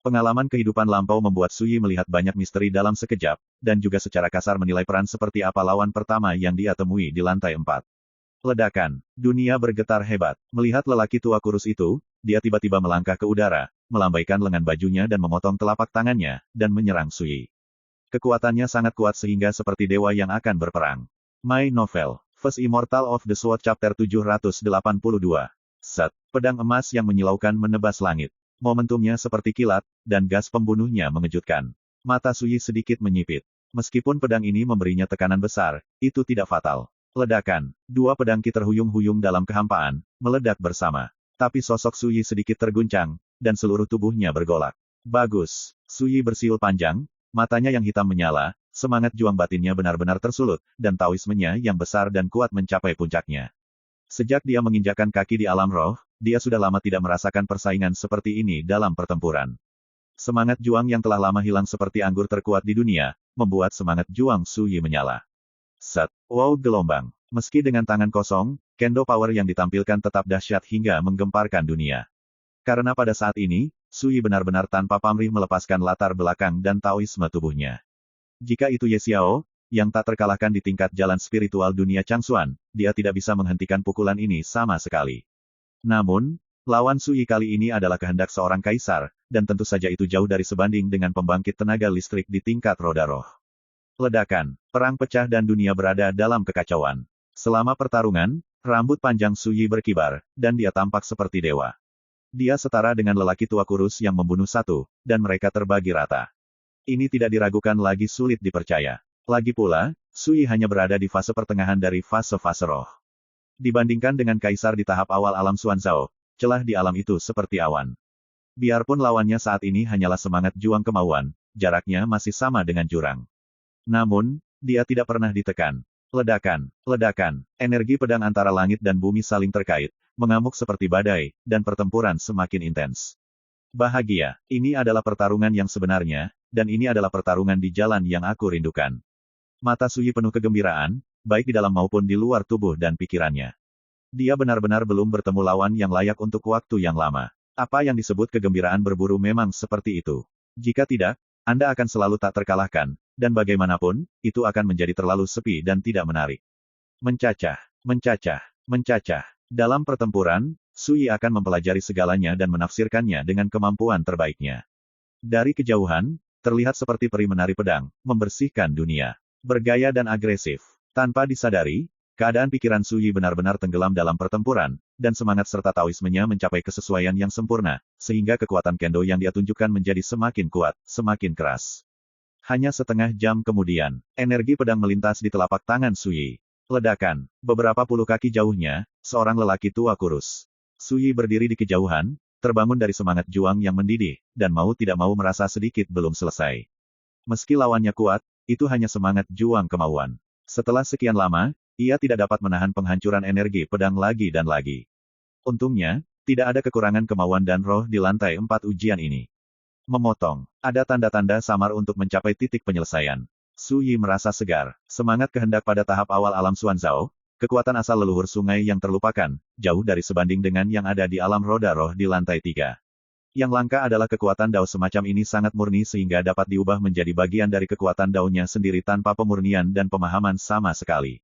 Pengalaman kehidupan lampau membuat Su Yi melihat banyak misteri dalam sekejap, dan juga secara kasar menilai peran seperti apa lawan pertama yang dia temui di lantai 4. Ledakan. Dunia bergetar hebat. Melihat lelaki tua kurus itu, dia tiba-tiba melangkah ke udara, melambaikan lengan bajunya dan memotong telapak tangannya, dan menyerang Su Yi. Kekuatannya sangat kuat sehingga seperti dewa yang akan berperang. My Novel. First Immortal of the Sword Chapter 782. Set. Pedang emas yang menyilaukan menebas langit. Momentumnya seperti kilat, dan gas pembunuhnya mengejutkan. Mata Su Yi sedikit menyipit. Meskipun pedang ini memberinya tekanan besar, itu tidak fatal. Ledakan. Dua pedang ki terhuyung-huyung dalam kehampaan, meledak bersama. Tapi sosok Su Yi sedikit terguncang, dan seluruh tubuhnya bergolak. Bagus. Suyi bersiul panjang, matanya yang hitam menyala, semangat juang batinnya benar-benar tersulut, dan taoismenya yang besar dan kuat mencapai puncaknya. Sejak dia menginjakkan kaki di alam roh, dia sudah lama tidak merasakan persaingan seperti ini dalam pertempuran. Semangat juang yang telah lama hilang seperti anggur terkuat di dunia, membuat semangat juang Suyi menyala. Set. Wow gelombang. Meski dengan tangan kosong, kendo power yang ditampilkan tetap dahsyat hingga menggemparkan dunia. Karena pada saat ini, Suyi benar-benar tanpa pamrih melepaskan latar belakang dan taoisme tubuhnya. Jika itu Ye Xiao, yang tak terkalahkan di tingkat jalan spiritual dunia Changxuan, dia tidak bisa menghentikan pukulan ini sama sekali. Namun, lawan Suyi kali ini adalah kehendak seorang kaisar, dan tentu saja itu jauh dari sebanding dengan pembangkit tenaga listrik di tingkat roda roh. Ledakan, perang pecah dan dunia berada dalam kekacauan. Selama pertarungan, rambut panjang Suyi berkibar, dan dia tampak seperti dewa. Dia setara dengan lelaki tua kurus yang membunuh satu, dan mereka terbagi rata. Ini tidak diragukan lagi sulit dipercaya. Lagi pula, Suyi hanya berada di fase pertengahan dari fase-fase roh. Dibandingkan dengan kaisar di tahap awal alam Xuanzhao, celah di alam itu seperti awan. Biarpun lawannya saat ini hanyalah semangat juang kemauan, jaraknya masih sama dengan jurang. Namun, dia tidak pernah ditekan. Ledakan, ledakan, energi pedang antara langit dan bumi saling terkait, mengamuk seperti badai, dan pertempuran semakin intens. Bahagia, ini adalah pertarungan yang sebenarnya, dan ini adalah pertarungan di jalan yang aku rindukan. Mata Suyi penuh kegembiraan, baik di dalam maupun di luar tubuh dan pikirannya. Dia benar-benar belum bertemu lawan yang layak untuk waktu yang lama. Apa yang disebut kegembiraan berburu memang seperti itu. Jika tidak, Anda akan selalu tak terkalahkan, dan bagaimanapun, itu akan menjadi terlalu sepi dan tidak menarik. Mencacah, mencacah, mencacah. Dalam pertempuran, Suyi akan mempelajari segalanya dan menafsirkannya dengan kemampuan terbaiknya. Dari kejauhan, terlihat seperti peri menari pedang, membersihkan dunia. Bergaya dan agresif. Tanpa disadari, keadaan pikiran Suyi benar-benar tenggelam dalam pertempuran, dan semangat serta taoismenya mencapai kesesuaian yang sempurna, sehingga kekuatan kendo yang dia tunjukkan menjadi semakin kuat, semakin keras. Hanya setengah jam kemudian, energi pedang melintas di telapak tangan Suyi. Ledakan, beberapa puluh kaki jauhnya, seorang lelaki tua kurus. Suyi berdiri di kejauhan, terbangun dari semangat juang yang mendidih, dan mau tidak mau merasa sedikit belum selesai. Meski lawannya kuat, itu hanya semangat juang kemauan. Setelah sekian lama, ia tidak dapat menahan penghancuran energi pedang lagi dan lagi. Untungnya, tidak ada kekurangan kemauan dan roh di lantai 4 ujian ini. Memotong. Ada tanda-tanda samar untuk mencapai titik penyelesaian. Suyi merasa segar. Semangat kehendak pada tahap awal alam Xuanzhao, kekuatan asal leluhur sungai yang terlupakan, jauh dari sebanding dengan yang ada di alam roda roh di lantai 3. Yang langka adalah kekuatan dao semacam ini sangat murni sehingga dapat diubah menjadi bagian dari kekuatan daonya sendiri tanpa pemurnian dan pemahaman sama sekali.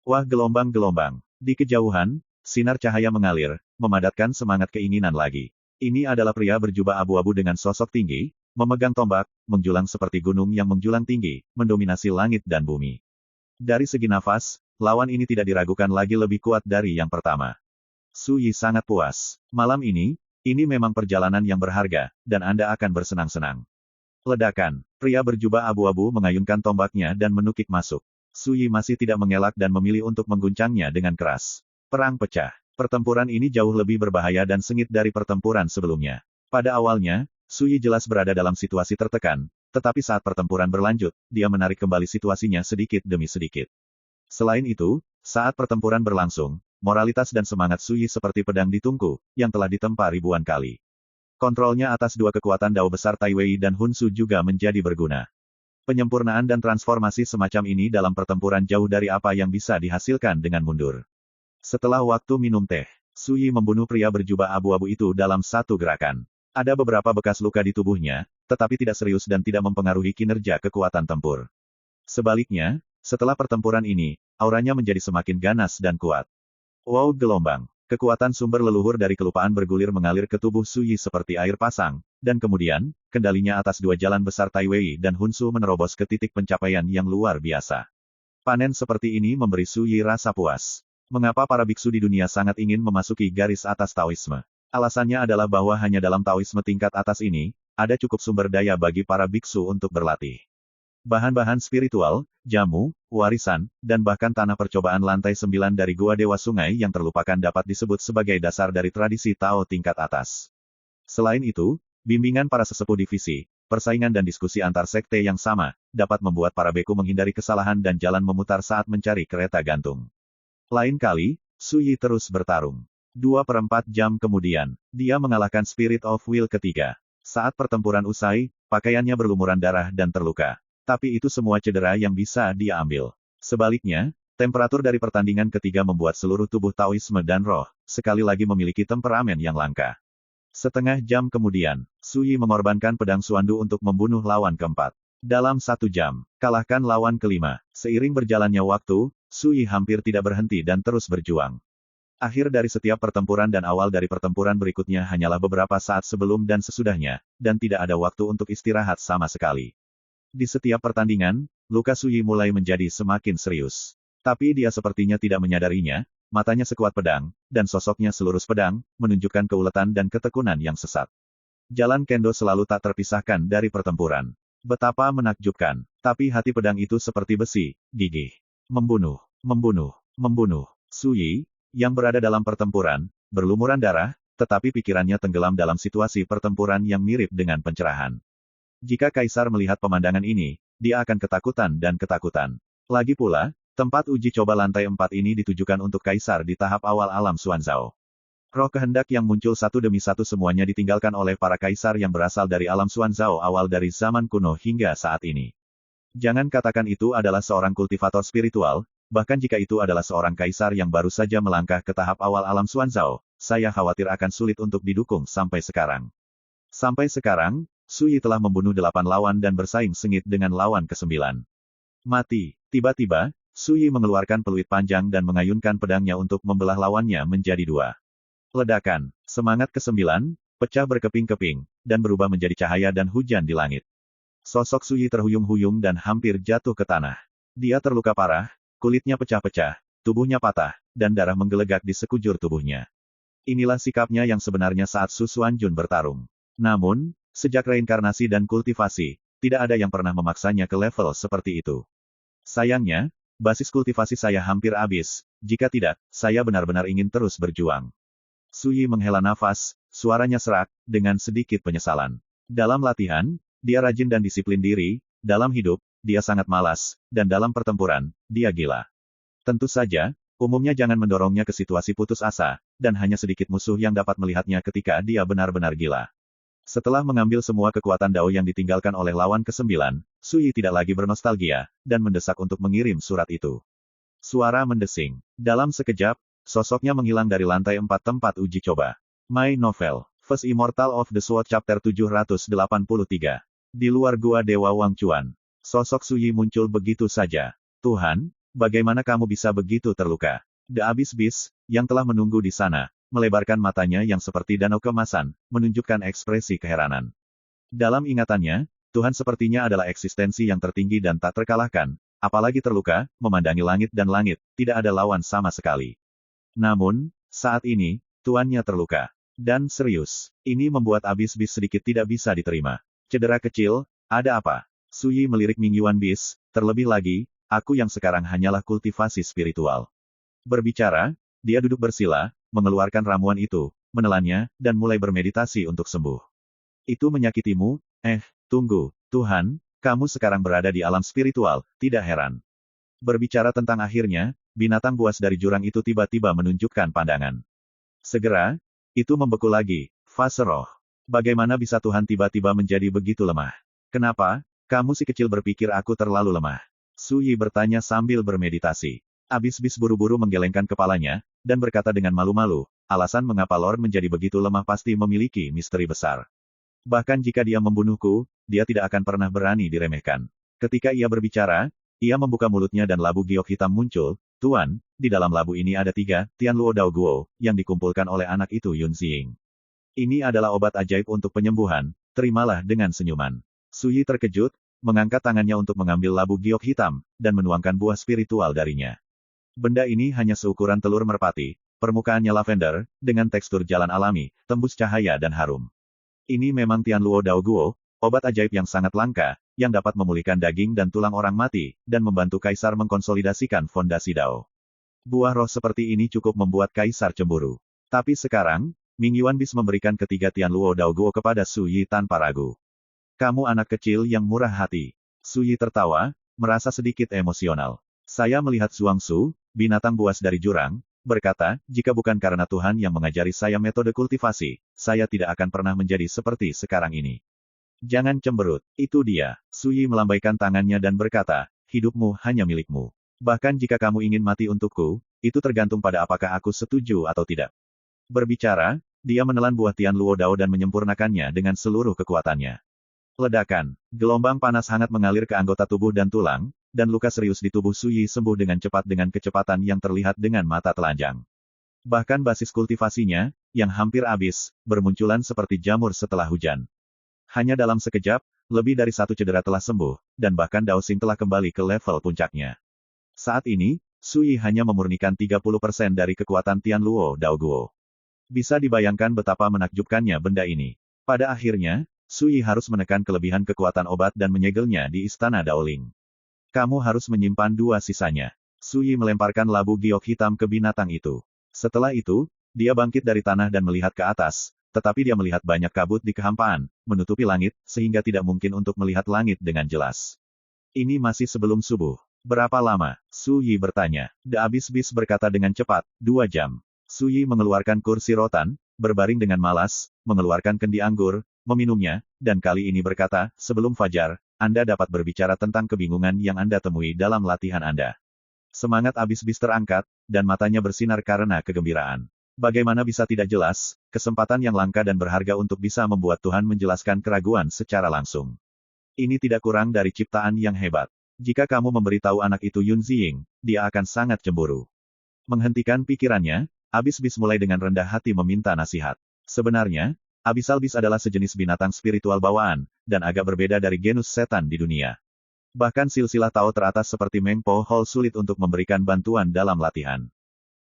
Wah gelombang-gelombang. Di kejauhan, sinar cahaya mengalir, memadatkan semangat keinginan lagi. Ini adalah pria berjubah abu-abu dengan sosok tinggi, memegang tombak, menjulang seperti gunung yang menjulang tinggi, mendominasi langit dan bumi. Dari segi nafas, lawan ini tidak diragukan lagi lebih kuat dari yang pertama. Suyi sangat puas. Malam ini memang perjalanan yang berharga, dan Anda akan bersenang-senang. Ledakan. Pria berjubah abu-abu mengayunkan tombaknya dan menukik masuk. Suyi masih tidak mengelak dan memilih untuk mengguncangnya dengan keras. Perang pecah. Pertempuran ini jauh lebih berbahaya dan sengit dari pertempuran sebelumnya. Pada awalnya, Suyi jelas berada dalam situasi tertekan, tetapi saat pertempuran berlanjut, dia menarik kembali situasinya sedikit demi sedikit. Selain itu, saat pertempuran berlangsung, moralitas dan semangat Suyi seperti pedang di tungku, yang telah ditempa ribuan kali. Kontrolnya atas dua kekuatan dao besar Tai Wei dan Hun Su juga menjadi berguna. Penyempurnaan dan transformasi semacam ini dalam pertempuran jauh dari apa yang bisa dihasilkan dengan mundur. Setelah waktu minum teh, Suyi membunuh pria berjubah abu-abu itu dalam satu gerakan. Ada beberapa bekas luka di tubuhnya, tetapi tidak serius dan tidak mempengaruhi kinerja kekuatan tempur. Sebaliknya, setelah pertempuran ini, auranya menjadi semakin ganas dan kuat. Wow gelombang. Kekuatan sumber leluhur dari kelupaan bergulir mengalir ke tubuh Suyi seperti air pasang, dan kemudian, kendalinya atas dua jalan besar Tai Wei dan Hun Su menerobos ke titik pencapaian yang luar biasa. Panen seperti ini memberi Suyi rasa puas. Mengapa para biksu di dunia sangat ingin memasuki garis atas Taoisme? Alasannya adalah bahwa hanya dalam Taoisme tingkat atas ini, ada cukup sumber daya bagi para biksu untuk berlatih. Bahan-bahan spiritual, jamu, warisan, dan bahkan tanah percobaan lantai 9 dari Gua Dewa Sungai yang terlupakan dapat disebut sebagai dasar dari tradisi Tao tingkat atas. Selain itu, bimbingan para sesepuh divisi, persaingan dan diskusi antar sekte yang sama, dapat membuat para beku menghindari kesalahan dan jalan memutar saat mencari kereta gantung. Lain kali, Su Yi terus bertarung. 2/4 jam kemudian, dia mengalahkan Spirit of Will ketiga. Saat pertempuran usai, pakaiannya berlumuran darah dan terluka. Tapi itu semua cedera yang bisa dia ambil. Sebaliknya, temperatur dari pertandingan ketiga membuat seluruh tubuh Taoisme dan roh, sekali lagi memiliki temperamen yang langka. Setengah jam kemudian, Su Yi mengorbankan pedang Suandu untuk membunuh lawan keempat. Dalam 1 jam, kalahkan lawan kelima. Seiring berjalannya waktu, Su Yi hampir tidak berhenti dan terus berjuang. Akhir dari setiap pertempuran dan awal dari pertempuran berikutnya hanyalah beberapa saat sebelum dan sesudahnya, dan tidak ada waktu untuk istirahat sama sekali. Di setiap pertandingan, luka Su Yi mulai menjadi semakin serius. Tapi dia sepertinya tidak menyadarinya, matanya sekuat pedang, dan sosoknya selurus pedang, menunjukkan keuletan dan ketekunan yang sesat. Jalan Kendo selalu tak terpisahkan dari pertempuran. Betapa menakjubkan, tapi hati pedang itu seperti besi, gigih. Membunuh, membunuh, membunuh. Su Yi, yang berada dalam pertempuran, berlumuran darah, tetapi pikirannya tenggelam dalam situasi pertempuran yang mirip dengan pencerahan. Jika Kaisar melihat pemandangan ini, dia akan ketakutan dan ketakutan. Lagi pula, tempat uji coba lantai 4 ini ditujukan untuk Kaisar di tahap awal alam Xuanzao. Roh kehendak yang muncul satu demi satu semuanya ditinggalkan oleh para Kaisar yang berasal dari alam Xuanzao awal dari zaman kuno hingga saat ini. Jangan katakan itu adalah seorang kultivator spiritual, bahkan jika itu adalah seorang kaisar yang baru saja melangkah ke tahap awal alam Xuanzao, saya khawatir akan sulit untuk didukung sampai sekarang. Sampai sekarang, Su Yi telah membunuh 8 lawan dan bersaing sengit dengan lawan ke-9. Mati. Tiba-tiba, Su Yi mengeluarkan peluit panjang dan mengayunkan pedangnya untuk membelah lawannya menjadi 2. Ledakan. Semangat ke-9, pecah berkeping-keping, dan berubah menjadi cahaya dan hujan di langit. Sosok Su Yi terhuyung-huyung dan hampir jatuh ke tanah. Dia terluka parah, kulitnya pecah-pecah, tubuhnya patah, dan darah menggelegak di sekujur tubuhnya. Inilah sikapnya yang sebenarnya saat Su Xuanjun bertarung. Namun, sejak reinkarnasi dan kultivasi, tidak ada yang pernah memaksanya ke level seperti itu. Sayangnya, basis kultivasi saya hampir habis, jika tidak, saya benar-benar ingin terus berjuang. Su Yi menghela nafas, suaranya serak, dengan sedikit penyesalan. Dalam latihan, dia rajin dan disiplin diri, dalam hidup, dia sangat malas, dan dalam pertempuran, dia gila. Tentu saja, umumnya jangan mendorongnya ke situasi putus asa, dan hanya sedikit musuh yang dapat melihatnya ketika dia benar-benar gila. Setelah mengambil semua kekuatan Dao yang ditinggalkan oleh lawan ke-9, Su Yi tidak lagi bernostalgia, dan mendesak untuk mengirim surat itu. Suara mendesing. Dalam sekejap, sosoknya menghilang dari lantai 4 tempat uji coba. My Novel, First Immortal of the Sword Chapter 783. Di luar gua Dewa Wang Chuan. Sosok Su Yi muncul begitu saja. Tuhan, bagaimana kamu bisa begitu terluka? The Abyss Beast, yang telah menunggu di sana, melebarkan matanya yang seperti danau kemasan, menunjukkan ekspresi keheranan. Dalam ingatannya, Tuhan sepertinya adalah eksistensi yang tertinggi dan tak terkalahkan, apalagi terluka, memandangi langit dan langit, tidak ada lawan sama sekali. Namun, saat ini, tuannya terluka. Dan serius. Ini membuat Abyss Beast sedikit tidak bisa diterima. Cedera kecil, ada apa? Su Yi melirik Ming Yuan Beast, terlebih lagi, aku yang sekarang hanyalah kultivasi spiritual. Berbicara, dia duduk bersila, mengeluarkan ramuan itu, menelannya, dan mulai bermeditasi untuk sembuh. Itu menyakitimu? Tunggu, Tuhan, kamu sekarang berada di alam spiritual, tidak heran. Berbicara tentang akhirnya, binatang buas dari jurang itu tiba-tiba menunjukkan pandangan. Segera, itu membeku lagi, fase roh. Bagaimana bisa Tuhan tiba-tiba menjadi begitu lemah? Kenapa? Kamu si kecil berpikir aku terlalu lemah. Su Yi bertanya sambil bermeditasi. Abyss Beast buru-buru menggelengkan kepalanya, dan berkata dengan malu-malu, alasan mengapa Lord menjadi begitu lemah pasti memiliki misteri besar. Bahkan jika dia membunuhku, dia tidak akan pernah berani diremehkan. Ketika ia berbicara, ia membuka mulutnya dan labu giok hitam muncul. Tuan, di dalam labu ini ada 3, Tianluo Dao Guo, yang dikumpulkan oleh anak itu Yun Xing. Ini adalah obat ajaib untuk penyembuhan, terimalah dengan senyuman. Su Yi terkejut, mengangkat tangannya untuk mengambil labu giok hitam, dan menuangkan buah spiritual darinya. Benda ini hanya seukuran telur merpati, permukaannya lavender, dengan tekstur jalan alami, tembus cahaya dan harum. Ini memang Tianluo Dao Guo, obat ajaib yang sangat langka, yang dapat memulihkan daging dan tulang orang mati, dan membantu Kaisar mengkonsolidasikan fondasi Dao. Buah roh seperti ini cukup membuat Kaisar cemburu. Tapi sekarang, Ming Yuanbis memberikan ketiga Tianluo Daoguo kepada Su Yi tanpa ragu. Kamu anak kecil yang murah hati. Su Yi tertawa, merasa sedikit emosional. Saya melihat Zhuangsu, binatang buas dari jurang, berkata, jika bukan karena Tuhan yang mengajari saya metode kultivasi, saya tidak akan pernah menjadi seperti sekarang ini. Jangan cemberut, itu dia. Su Yi melambaikan tangannya dan berkata, hidupmu hanya milikmu. Bahkan jika kamu ingin mati untukku, itu tergantung pada apakah aku setuju atau tidak. Berbicara, dia menelan buah Tianluo Dao dan menyempurnakannya dengan seluruh kekuatannya. Ledakan, gelombang panas hangat mengalir ke anggota tubuh dan tulang, dan luka serius di tubuh Su Yi sembuh dengan cepat dengan kecepatan yang terlihat dengan mata telanjang. Bahkan basis kultivasinya, yang hampir habis, bermunculan seperti jamur setelah hujan. Hanya dalam sekejap, lebih dari satu cedera telah sembuh, dan bahkan Dao Xing telah kembali ke level puncaknya. Saat ini, Su Yi hanya memurnikan 30% dari kekuatan Tianluo Daoguo. Bisa dibayangkan betapa menakjubkannya benda ini. Pada akhirnya, Su Yi harus menekan kelebihan kekuatan obat dan menyegelnya di istana Daoling. Kamu harus menyimpan dua sisanya. Su Yi melemparkan labu giok hitam ke binatang itu. Setelah itu, dia bangkit dari tanah dan melihat ke atas, tetapi dia melihat banyak kabut di kehampaan, menutupi langit, sehingga tidak mungkin untuk melihat langit dengan jelas. Ini masih sebelum subuh. Berapa lama? Su Yi bertanya. The Abyss Beast berkata dengan cepat, 2 jam. Su Yi mengeluarkan kursi rotan, berbaring dengan malas, mengeluarkan kendi anggur, meminumnya, dan kali ini berkata, sebelum fajar, Anda dapat berbicara tentang kebingungan yang Anda temui dalam latihan Anda. Semangat Abyss Beast terangkat, dan matanya bersinar karena kegembiraan. Bagaimana bisa tidak jelas, kesempatan yang langka dan berharga untuk bisa membuat Tuhan menjelaskan keraguan secara langsung. Ini tidak kurang dari ciptaan yang hebat. Jika kamu memberitahu anak itu Yun Ziying, dia akan sangat cemburu. Menghentikan pikirannya, Abyss Beast mulai dengan rendah hati meminta nasihat. Sebenarnya, Abyssal Beast adalah sejenis binatang spiritual bawaan, dan agak berbeda dari genus setan di dunia. Bahkan silsilah Tao teratas seperti Meng Po Hall sulit untuk memberikan bantuan dalam latihan.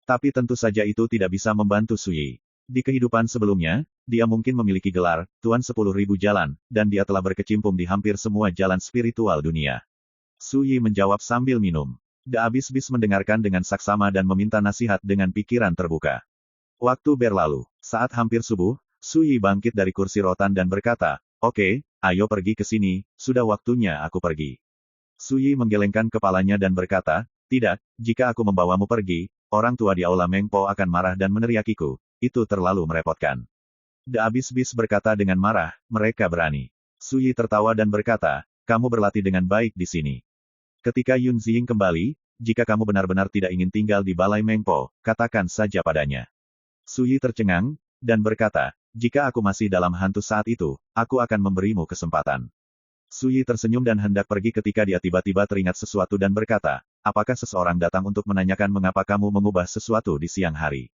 Tapi tentu saja itu tidak bisa membantu Su Yi. Di kehidupan sebelumnya, dia mungkin memiliki gelar, Tuan 10.000 Jalan, dan dia telah berkecimpung di hampir semua jalan spiritual dunia. Su Yi menjawab sambil minum. The Abyss Beast mendengarkan dengan saksama dan meminta nasihat dengan pikiran terbuka. Waktu berlalu. Saat hampir subuh, Su Yi bangkit dari kursi rotan dan berkata, oke, ayo pergi ke sini, sudah waktunya aku pergi. Su Yi menggelengkan kepalanya dan berkata, tidak, jika aku membawamu pergi, orang tua di Aula Meng Po akan marah dan meneriakiku, itu terlalu merepotkan. The Abyss Beast berkata dengan marah, mereka berani. Su Yi tertawa dan berkata, kamu berlatih dengan baik di sini. Ketika Yun Ziying kembali, jika kamu benar-benar tidak ingin tinggal di Balai Meng Po, katakan saja padanya. Su Yi tercengang, dan berkata, jika aku masih dalam hantu saat itu, aku akan memberimu kesempatan. Su Yi tersenyum dan hendak pergi ketika dia tiba-tiba teringat sesuatu dan berkata, apakah seseorang datang untuk menanyakan mengapa kamu mengubah sesuatu di siang hari?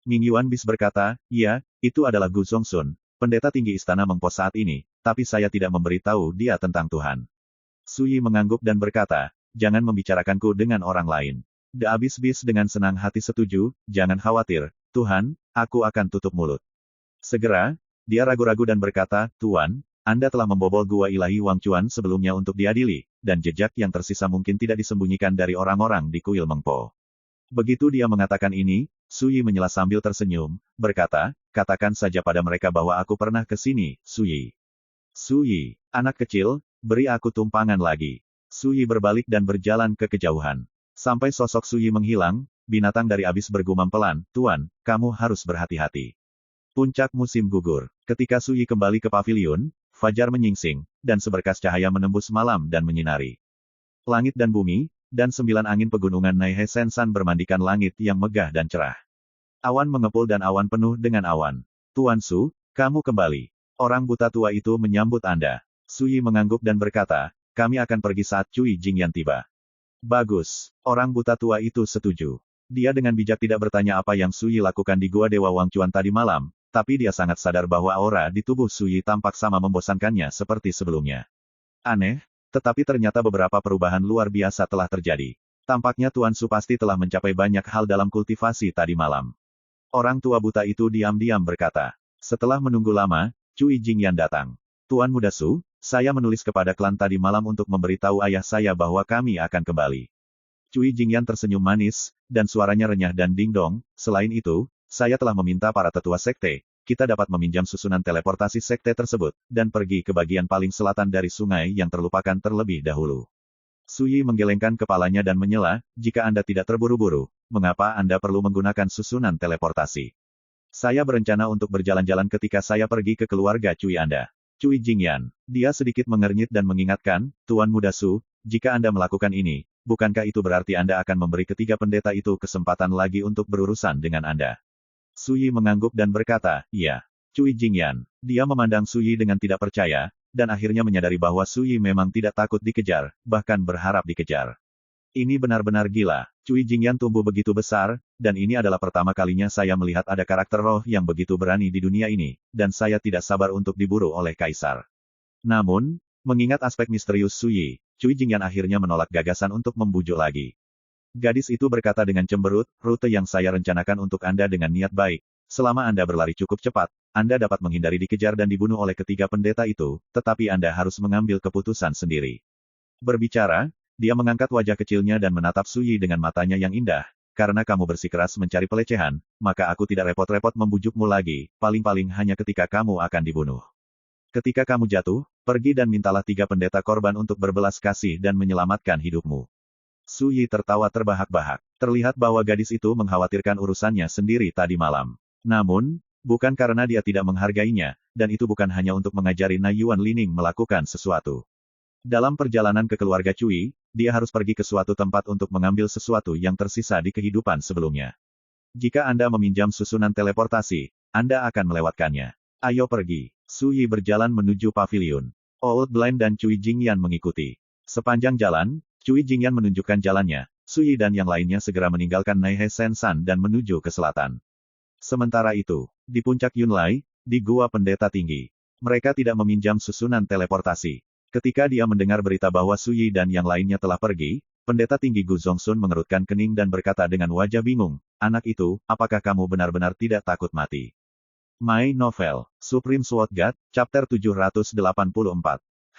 Ming Yuanbis berkata, iya, itu adalah Gu Zongsun, pendeta tinggi istana Meng Po saat ini, tapi saya tidak memberitahu dia tentang Tuhan. Su Yi mengangguk dan berkata, jangan membicarakanku dengan orang lain. The Abyss Beast dengan senang hati setuju, jangan khawatir, Tuhan, aku akan tutup mulut. Segera, dia ragu-ragu dan berkata, Tuan, Anda telah membobol gua ilahi Wang Chuan sebelumnya untuk diadili, dan jejak yang tersisa mungkin tidak disembunyikan dari orang-orang di kuil Meng Po. Begitu dia mengatakan ini, Su Yi menyela sambil tersenyum, berkata, katakan saja pada mereka bahwa aku pernah ke sini, Su Yi. Su Yi, anak kecil, beri aku tumpangan lagi. Su Yi berbalik dan berjalan ke kejauhan. Sampai sosok Su Yi menghilang, binatang dari Abyss bergumam pelan, Tuan, kamu harus berhati-hati. Puncak musim gugur. Ketika Su Yi kembali ke paviliun, fajar menyingsing, dan seberkas cahaya menembus malam dan menyinari langit dan bumi, dan 9 angin pegunungan Naihe Sensan bermandikan langit yang megah dan cerah. Awan mengepul dan awan penuh dengan awan. Tuan Su, kamu kembali. Orang buta tua itu menyambut Anda. Su Yi mengangguk dan berkata, kami akan pergi saat Cui Jingyan tiba. Bagus. Orang buta tua itu setuju. Dia dengan bijak tidak bertanya apa yang Su Yi lakukan di Gua Dewa Wang Chuan tadi malam, tapi dia sangat sadar bahwa aura di tubuh Su Yi tampak sama membosankannya seperti sebelumnya. Aneh, tetapi ternyata beberapa perubahan luar biasa telah terjadi. Tampaknya Tuan Su pasti telah mencapai banyak hal dalam kultivasi tadi malam. Orang tua buta itu diam-diam berkata. Setelah menunggu lama, Cui Jingyan datang. Tuan Muda Su, saya menulis kepada klan tadi malam untuk memberitahu ayah saya bahwa kami akan kembali. Cui Jingyan tersenyum manis, dan suaranya renyah dan dingdong, selain itu, saya telah meminta para tetua sekte, kita dapat meminjam susunan teleportasi sekte tersebut, dan pergi ke bagian paling selatan dari sungai yang terlupakan terlebih dahulu. Suyi menggelengkan kepalanya dan menyela, jika Anda tidak terburu-buru, mengapa Anda perlu menggunakan susunan teleportasi? Saya berencana untuk berjalan-jalan ketika saya pergi ke keluarga Cui Anda. Cui Jingyan. Dia sedikit mengernyit dan mengingatkan, Tuan Muda Su, jika Anda melakukan ini, bukankah itu berarti Anda akan memberi ketiga pendeta itu kesempatan lagi untuk berurusan dengan Anda? Suyi mengangguk dan berkata, iya. Cui Jingyan. Dia memandang Suyi dengan tidak percaya, dan akhirnya menyadari bahwa Suyi memang tidak takut dikejar, bahkan berharap dikejar. Ini benar-benar gila. Cui Jingyan tumbuh begitu besar, dan ini adalah pertama kalinya saya melihat ada karakter roh yang begitu berani di dunia ini, dan saya tidak sabar untuk diburu oleh Kaisar. Namun, mengingat aspek misterius Suyi, Cui Jingyan akhirnya menolak gagasan untuk membujuk lagi. Gadis itu berkata dengan cemberut, rute yang saya rencanakan untuk Anda dengan niat baik. Selama Anda berlari cukup cepat, Anda dapat menghindari dikejar dan dibunuh oleh ketiga pendeta itu, tetapi Anda harus mengambil keputusan sendiri. Berbicara, dia mengangkat wajah kecilnya dan menatap Suyi dengan matanya yang indah. Karena kamu bersikeras mencari pelecehan, maka aku tidak repot-repot membujukmu lagi, paling-paling hanya ketika kamu akan dibunuh. Ketika kamu jatuh, pergi dan mintalah tiga pendeta korban untuk berbelas kasih dan menyelamatkan hidupmu. Suyi tertawa terbahak-bahak. Terlihat bahwa gadis itu mengkhawatirkan urusannya sendiri tadi malam. Namun, bukan karena dia tidak menghargainya, dan itu bukan hanya untuk mengajari Na Yuan Lining melakukan sesuatu. Dalam perjalanan ke keluarga Cui, dia harus pergi ke suatu tempat untuk mengambil sesuatu yang tersisa di kehidupan sebelumnya. Jika Anda meminjam susunan teleportasi, Anda akan melewatkannya. Ayo pergi. Suyi berjalan menuju pavilion. Old Blind dan Cui Jingyan mengikuti. Sepanjang jalan, Cui Jingyan menunjukkan jalannya, Suyi dan yang lainnya segera meninggalkan Naihe Sensan dan menuju ke selatan. Sementara itu, di puncak Yunlai, di Gua Pendeta Tinggi, mereka tidak meminjam susunan teleportasi. Ketika dia mendengar berita bahwa Suyi dan yang lainnya telah pergi, Pendeta Tinggi Gu Zongsun mengerutkan kening dan berkata dengan wajah bingung, anak itu, apakah kamu benar-benar tidak takut mati? My Novel, Supreme Sword God, Chapter 784.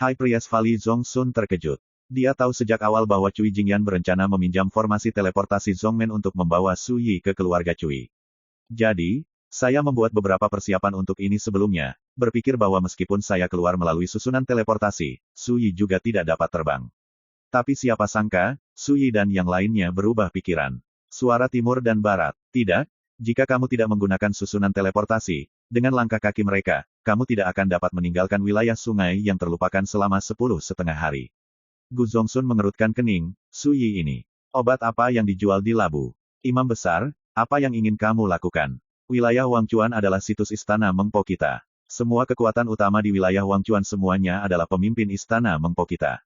High Priest Vali Zongsun terkejut. Dia tahu sejak awal bahwa Cui Jingyan berencana meminjam formasi teleportasi Zongmen untuk membawa Suyi ke keluarga Cui. Jadi, saya membuat beberapa persiapan untuk ini sebelumnya, berpikir bahwa meskipun saya keluar melalui susunan teleportasi, Suyi juga tidak dapat terbang. Tapi siapa sangka, Suyi dan yang lainnya berubah pikiran. Suara timur dan barat. Tidak, jika kamu tidak menggunakan susunan teleportasi, dengan langkah kaki mereka, kamu tidak akan dapat meninggalkan wilayah sungai yang terlupakan selama 10,5 hari. Gu Zongsun mengerutkan kening, Suyi ini. Obat apa yang dijual di Labu? Imam besar, apa yang ingin kamu lakukan? Wilayah Wangchuan adalah situs istana Mengpo kita. Semua kekuatan utama di wilayah Wangchuan semuanya adalah pemimpin istana Mengpo kita.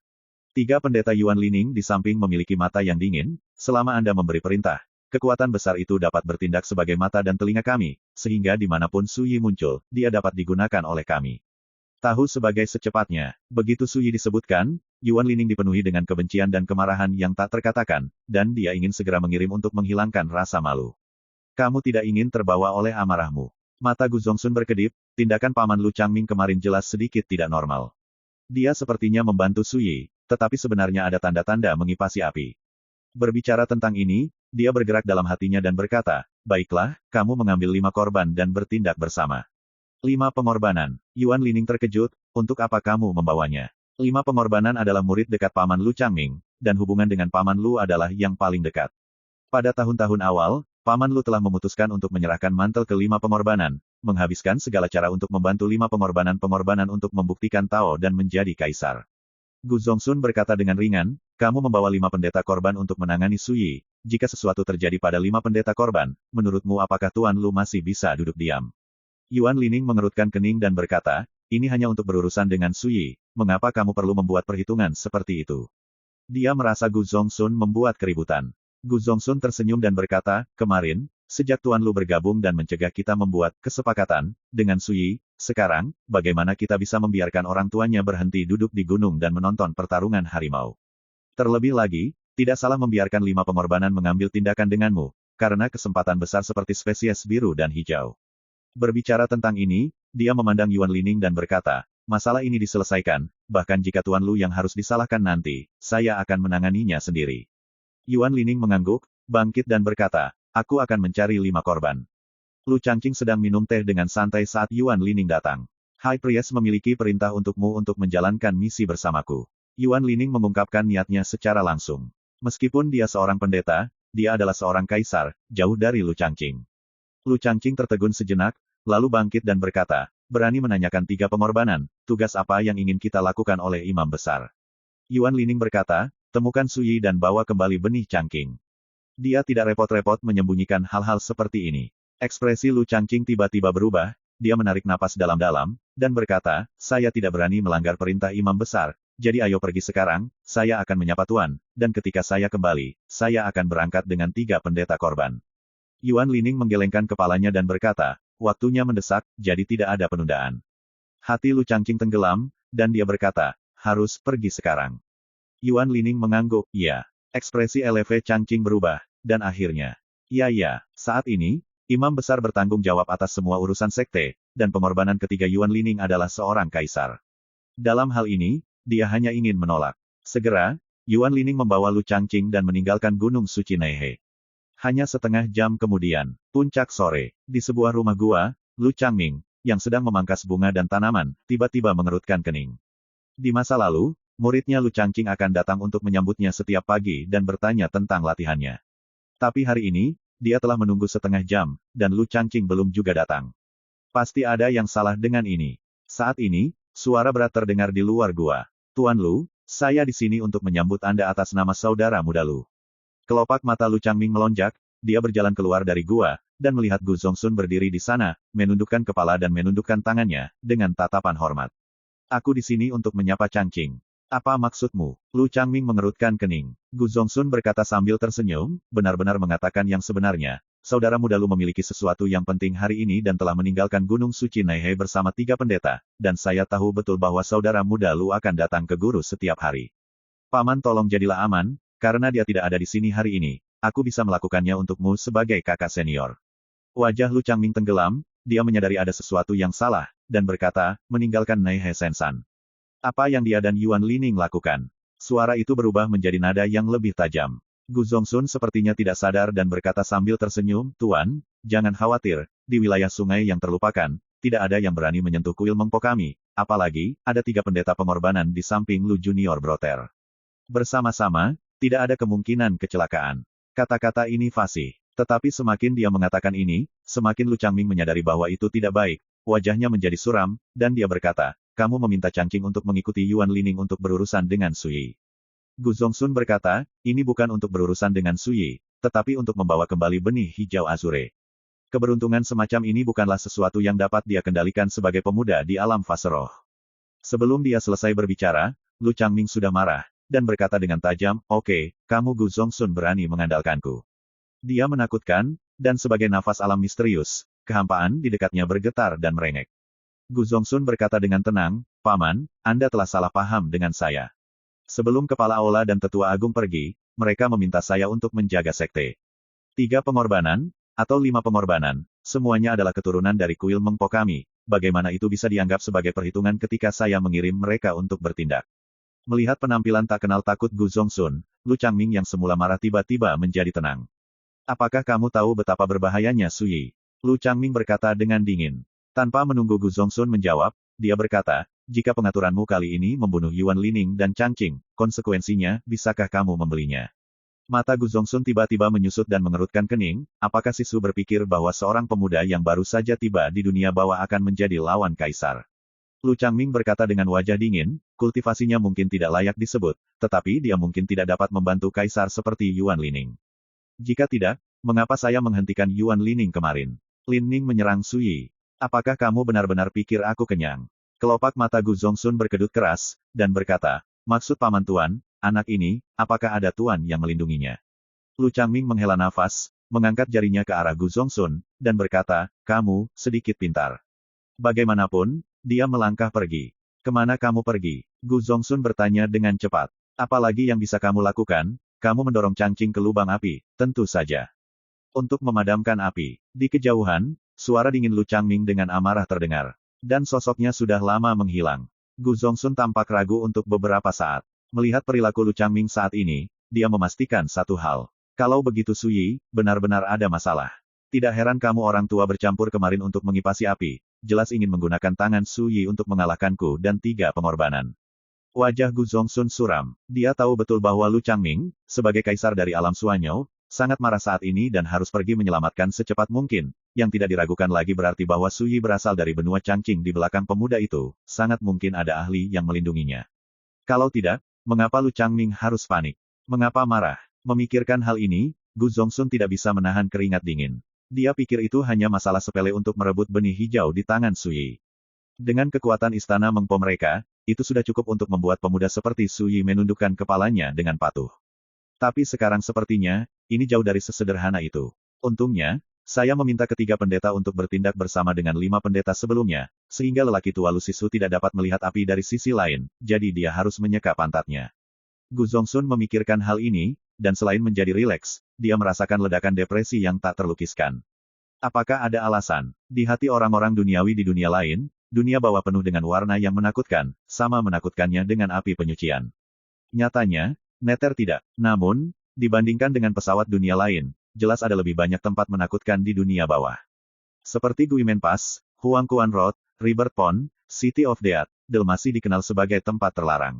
Tiga pendeta Yuan Lining di samping memiliki mata yang dingin, selama Anda memberi perintah, kekuatan besar itu dapat bertindak sebagai mata dan telinga kami, sehingga dimanapun Suyi muncul, dia dapat digunakan oleh kami. Tahu sebagai secepatnya, begitu Suyi disebutkan, Yuan Lining dipenuhi dengan kebencian dan kemarahan yang tak terkatakan, dan dia ingin segera mengirim untuk menghilangkan rasa malu. Kamu tidak ingin terbawa oleh amarahmu. Mata Gu Zongsun berkedip, tindakan Paman Lu Changming kemarin jelas sedikit tidak normal. Dia sepertinya membantu Suyi, tetapi sebenarnya ada tanda-tanda mengipasi api. Berbicara tentang ini, dia bergerak dalam hatinya dan berkata, baiklah, kamu mengambil 5 korban dan bertindak bersama. 5 pengorbanan. Yuan Lining terkejut, untuk apa kamu membawanya? 5 pengorbanan adalah murid dekat Paman Lu Changming, dan hubungan dengan Paman Lu adalah yang paling dekat. Pada tahun-tahun awal, Paman Lu telah memutuskan untuk menyerahkan mantel ke 5 pengorbanan, menghabiskan segala cara untuk membantu 5 pengorbanan-pengorbanan untuk membuktikan Tao dan menjadi kaisar. Gu Zongsun berkata dengan ringan, kamu membawa 5 pendeta korban untuk menangani Suyi. Jika sesuatu terjadi pada 5 pendeta korban, menurutmu apakah Tuan Lu masih bisa duduk diam? Yuan Lining mengerutkan kening dan berkata, ini hanya untuk berurusan dengan Suyi, mengapa kamu perlu membuat perhitungan seperti itu? Dia merasa Gu Zongsun membuat keributan. Gu Zongsun tersenyum dan berkata, kemarin, sejak Tuan Lu bergabung dan mencegah kita membuat kesepakatan dengan Suyi, sekarang, bagaimana kita bisa membiarkan orang tuanya berhenti duduk di gunung dan menonton pertarungan harimau? Terlebih lagi, tidak salah membiarkan 5 pengorbanan mengambil tindakan denganmu, karena kesempatan besar seperti spesies biru dan hijau. Berbicara tentang ini, dia memandang Yuan Lining dan berkata, masalah ini diselesaikan, bahkan jika Tuan Lu yang harus disalahkan nanti, saya akan menanganinya sendiri. Yuan Lining mengangguk, bangkit dan berkata, aku akan mencari 5 korban. Lu Changqing sedang minum teh dengan santai saat Yuan Lining datang. High Priest memiliki perintah untukmu untuk menjalankan misi bersamaku. Yuan Lining mengungkapkan niatnya secara langsung. Meskipun dia seorang pendeta, dia adalah seorang kaisar, jauh dari Lu Changqing. Lu Changqing tertegun sejenak, lalu bangkit dan berkata, berani menanyakan 3 pengorbanan, tugas apa yang ingin kita lakukan oleh imam besar. Yuan Lining berkata, temukan Suyi dan bawa kembali benih Changqing. Dia tidak repot-repot menyembunyikan hal-hal seperti ini. Ekspresi Lu Changqing tiba-tiba berubah, dia menarik napas dalam-dalam, dan berkata, saya tidak berani melanggar perintah imam besar, jadi ayo pergi sekarang, saya akan menyapa Tuan, dan ketika saya kembali, saya akan berangkat dengan 3 pendeta korban. Yuan Lining menggelengkan kepalanya dan berkata, waktunya mendesak, jadi tidak ada penundaan. Hati Lu Changqing tenggelam, dan dia berkata, harus pergi sekarang. Yuan Lining mengangguk, ya. Ekspresi LV Changqing berubah, dan akhirnya, ya, saat ini, imam besar bertanggung jawab atas semua urusan sekte, dan pengorbanan ketiga Yuan Lining adalah seorang kaisar. Dalam hal ini, dia hanya ingin menolak. Segera, Yuan Lining membawa Lu Changqing dan meninggalkan Gunung Suci Neihe. Hanya setengah jam kemudian, puncak sore, di sebuah rumah gua, Lu Changming, yang sedang memangkas bunga dan tanaman, tiba-tiba mengerutkan kening. Di masa lalu, muridnya Lu Changqing akan datang untuk menyambutnya setiap pagi dan bertanya tentang latihannya. Tapi hari ini, dia telah menunggu setengah jam, dan Lu Changqing belum juga datang. Pasti ada yang salah dengan ini. Saat ini, suara berat terdengar di luar gua. Tuan Lu, saya di sini untuk menyambut Anda atas nama saudara muda Lu. Kelopak mata Lu Changming melonjak, dia berjalan keluar dari gua, dan melihat Gu Zongsun berdiri di sana, menundukkan kepala dan menundukkan tangannya, dengan tatapan hormat. Aku di sini untuk menyapa Changqing. Apa maksudmu? Lu Changming mengerutkan kening. Gu Zongsun berkata sambil tersenyum, benar-benar mengatakan yang sebenarnya. Saudara muda Lu memiliki sesuatu yang penting hari ini dan telah meninggalkan Gunung Suci Neihe bersama 3 pendeta, dan saya tahu betul bahwa saudara muda Lu akan datang ke guru setiap hari. Paman tolong jadilah aman, karena dia tidak ada di sini hari ini. Aku bisa melakukannya untukmu sebagai kakak senior. Wajah Lu Changming tenggelam, dia menyadari ada sesuatu yang salah, dan berkata, meninggalkan Neihe Sensan. Apa yang dia dan Yuan Lining lakukan? Suara itu berubah menjadi nada yang lebih tajam. Gu Zongsun sepertinya tidak sadar dan berkata sambil tersenyum, Tuan, jangan khawatir, di wilayah sungai yang terlupakan, tidak ada yang berani menyentuh kuil Mengpo kami, apalagi, ada 3 pendeta pengorbanan di samping Lu Junior Brother. Bersama-sama, tidak ada kemungkinan kecelakaan. Kata-kata ini fasih. Tetapi semakin dia mengatakan ini, semakin Lu Changming menyadari bahwa itu tidak baik. Wajahnya menjadi suram, dan dia berkata, kamu meminta Changqing untuk mengikuti Yuan Lining untuk berurusan dengan Suyi. Gu Zongsun berkata, ini bukan untuk berurusan dengan Suyi, tetapi untuk membawa kembali benih hijau azure. Keberuntungan semacam ini bukanlah sesuatu yang dapat dia kendalikan sebagai pemuda di alam fase roh. Sebelum dia selesai berbicara, Lu Changming sudah marah, dan berkata dengan tajam, oke, kamu Gu Zongsun berani mengandalkanku. Dia menakutkan, dan sebagai nafas alam misterius, kehampaan di dekatnya bergetar dan merengek. Gu Zongsun berkata dengan tenang, Paman, Anda telah salah paham dengan saya. Sebelum Kepala Aula dan Tetua Agung pergi, mereka meminta saya untuk menjaga sekte. 3 pengorbanan, atau 5 pengorbanan, semuanya adalah keturunan dari kuil Mengpo kami, bagaimana itu bisa dianggap sebagai perhitungan ketika saya mengirim mereka untuk bertindak. Melihat penampilan tak kenal takut Gu Zongsun, Lu Changming yang semula marah tiba-tiba menjadi tenang. Apakah kamu tahu betapa berbahayanya Suyi? Lu Changming berkata dengan dingin. Tanpa menunggu Gu Zongsun menjawab, dia berkata, jika pengaturanmu kali ini membunuh Yuan Lining dan Changqing, konsekuensinya, bisakah kamu membelinya? Mata Gu Zongsun tiba-tiba menyusut dan mengerutkan kening, apakah Sisu berpikir bahwa seorang pemuda yang baru saja tiba di dunia bawah akan menjadi lawan kaisar? Lu Changming berkata dengan wajah dingin, kultivasinya mungkin tidak layak disebut, tetapi dia mungkin tidak dapat membantu kaisar seperti Yuan Lining. Jika tidak, mengapa saya menghentikan Yuan Lining kemarin? Lin Ning menyerang Suyi. Apakah kamu benar-benar pikir aku kenyang? Kelopak mata Gu Zongsun berkedut keras, dan berkata, maksud Paman Tuan, anak ini, apakah ada Tuan yang melindunginya? Lu Changming menghela nafas, mengangkat jarinya ke arah Gu Zongsun, dan berkata, kamu, sedikit pintar. Bagaimanapun, dia melangkah pergi. Kemana kamu pergi? Gu Zongsun bertanya dengan cepat. Apalagi yang bisa kamu lakukan? Kamu mendorong Changqing ke lubang api, tentu saja. Untuk memadamkan api. Di kejauhan, suara dingin Lu Changming dengan amarah terdengar. Dan sosoknya sudah lama menghilang. Gu Zongsun tampak ragu untuk beberapa saat. Melihat perilaku Lu Changming saat ini, dia memastikan satu hal. Kalau begitu Suyi, benar-benar ada masalah. Tidak heran kamu orang tua bercampur kemarin untuk mengipasi api, jelas ingin menggunakan tangan Su Yi untuk mengalahkanku dan 3 pengorbanan. Wajah Gu Zongsun suram. Dia tahu betul bahwa Lu Changming, sebagai kaisar dari alam Suanyo, sangat marah saat ini dan harus pergi menyelamatkan secepat mungkin. Yang tidak diragukan lagi berarti bahwa Su Yi berasal dari benua Changqing di belakang pemuda itu, sangat mungkin ada ahli yang melindunginya. Kalau tidak, mengapa Lu Changming harus panik? Mengapa marah? Memikirkan hal ini, Gu Zongsun tidak bisa menahan keringat dingin. Dia pikir itu hanya masalah sepele untuk merebut benih hijau di tangan Su Yi. Dengan kekuatan istana Mengpo mereka, itu sudah cukup untuk membuat pemuda seperti Su Yi menundukkan kepalanya dengan patuh. Tapi sekarang sepertinya, ini jauh dari sesederhana itu. Untungnya, saya meminta ketiga pendeta untuk bertindak bersama dengan 5 pendeta sebelumnya, sehingga lelaki tua Lu Sisu tidak dapat melihat api dari sisi lain, jadi dia harus menyeka pantatnya. Gu Zongsun memikirkan hal ini, dan selain menjadi rileks, dia merasakan ledakan depresi yang tak terlukiskan. Apakah ada alasan? Di hati orang-orang duniawi di dunia lain, dunia bawah penuh dengan warna yang menakutkan, sama menakutkannya dengan api penyucian. Nyatanya, neter tidak. Namun, dibandingkan dengan pesawat dunia lain, jelas ada lebih banyak tempat menakutkan di dunia bawah. Seperti Guimen Pass, Huangquan Road, Rebirth Pond, City of Death, Del masih dikenal sebagai tempat terlarang.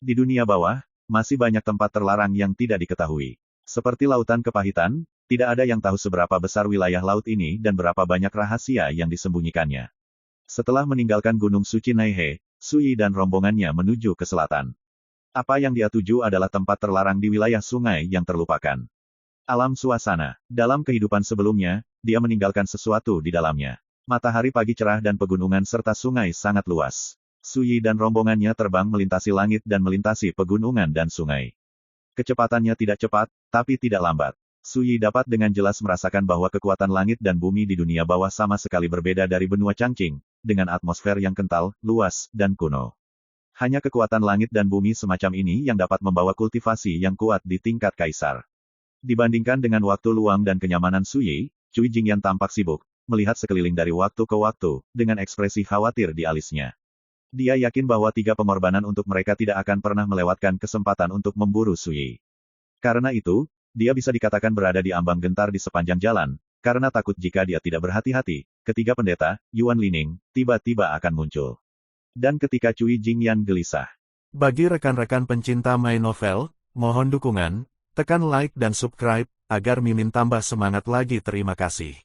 Di dunia bawah, masih banyak tempat terlarang yang tidak diketahui. Seperti Lautan Kepahitan, tidak ada yang tahu seberapa besar wilayah laut ini dan berapa banyak rahasia yang disembunyikannya. Setelah meninggalkan Gunung Suci Naihe, Su Yi dan rombongannya menuju ke selatan. Apa yang dia tuju adalah tempat terlarang di wilayah sungai yang terlupakan. Alam suasana. Dalam kehidupan sebelumnya, dia meninggalkan sesuatu di dalamnya. Matahari pagi cerah dan pegunungan serta sungai sangat luas. Su Yi dan rombongannya terbang melintasi langit dan melintasi pegunungan dan sungai. Kecepatannya tidak cepat, tapi tidak lambat. Su Yi dapat dengan jelas merasakan bahwa kekuatan langit dan bumi di dunia bawah sama sekali berbeda dari benua Changqing, dengan atmosfer yang kental, luas, dan kuno. Hanya kekuatan langit dan bumi semacam ini yang dapat membawa kultivasi yang kuat di tingkat kaisar. Dibandingkan dengan waktu luang dan kenyamanan Su Yi, Cui Jingyan tampak sibuk, melihat sekeliling dari waktu ke waktu, dengan ekspresi khawatir di alisnya. Dia yakin bahwa 3 pengorbanan untuk mereka tidak akan pernah melewatkan kesempatan untuk memburu Su Yi. Karena itu, dia bisa dikatakan berada di ambang gentar di sepanjang jalan, karena takut jika dia tidak berhati-hati, ketiga pendeta, Yuan Lining, tiba-tiba akan muncul. Dan ketika Cui Jingyan gelisah. Bagi rekan-rekan pencinta My Novel, mohon dukungan, tekan like dan subscribe, agar Mimin tambah semangat lagi. Terima kasih.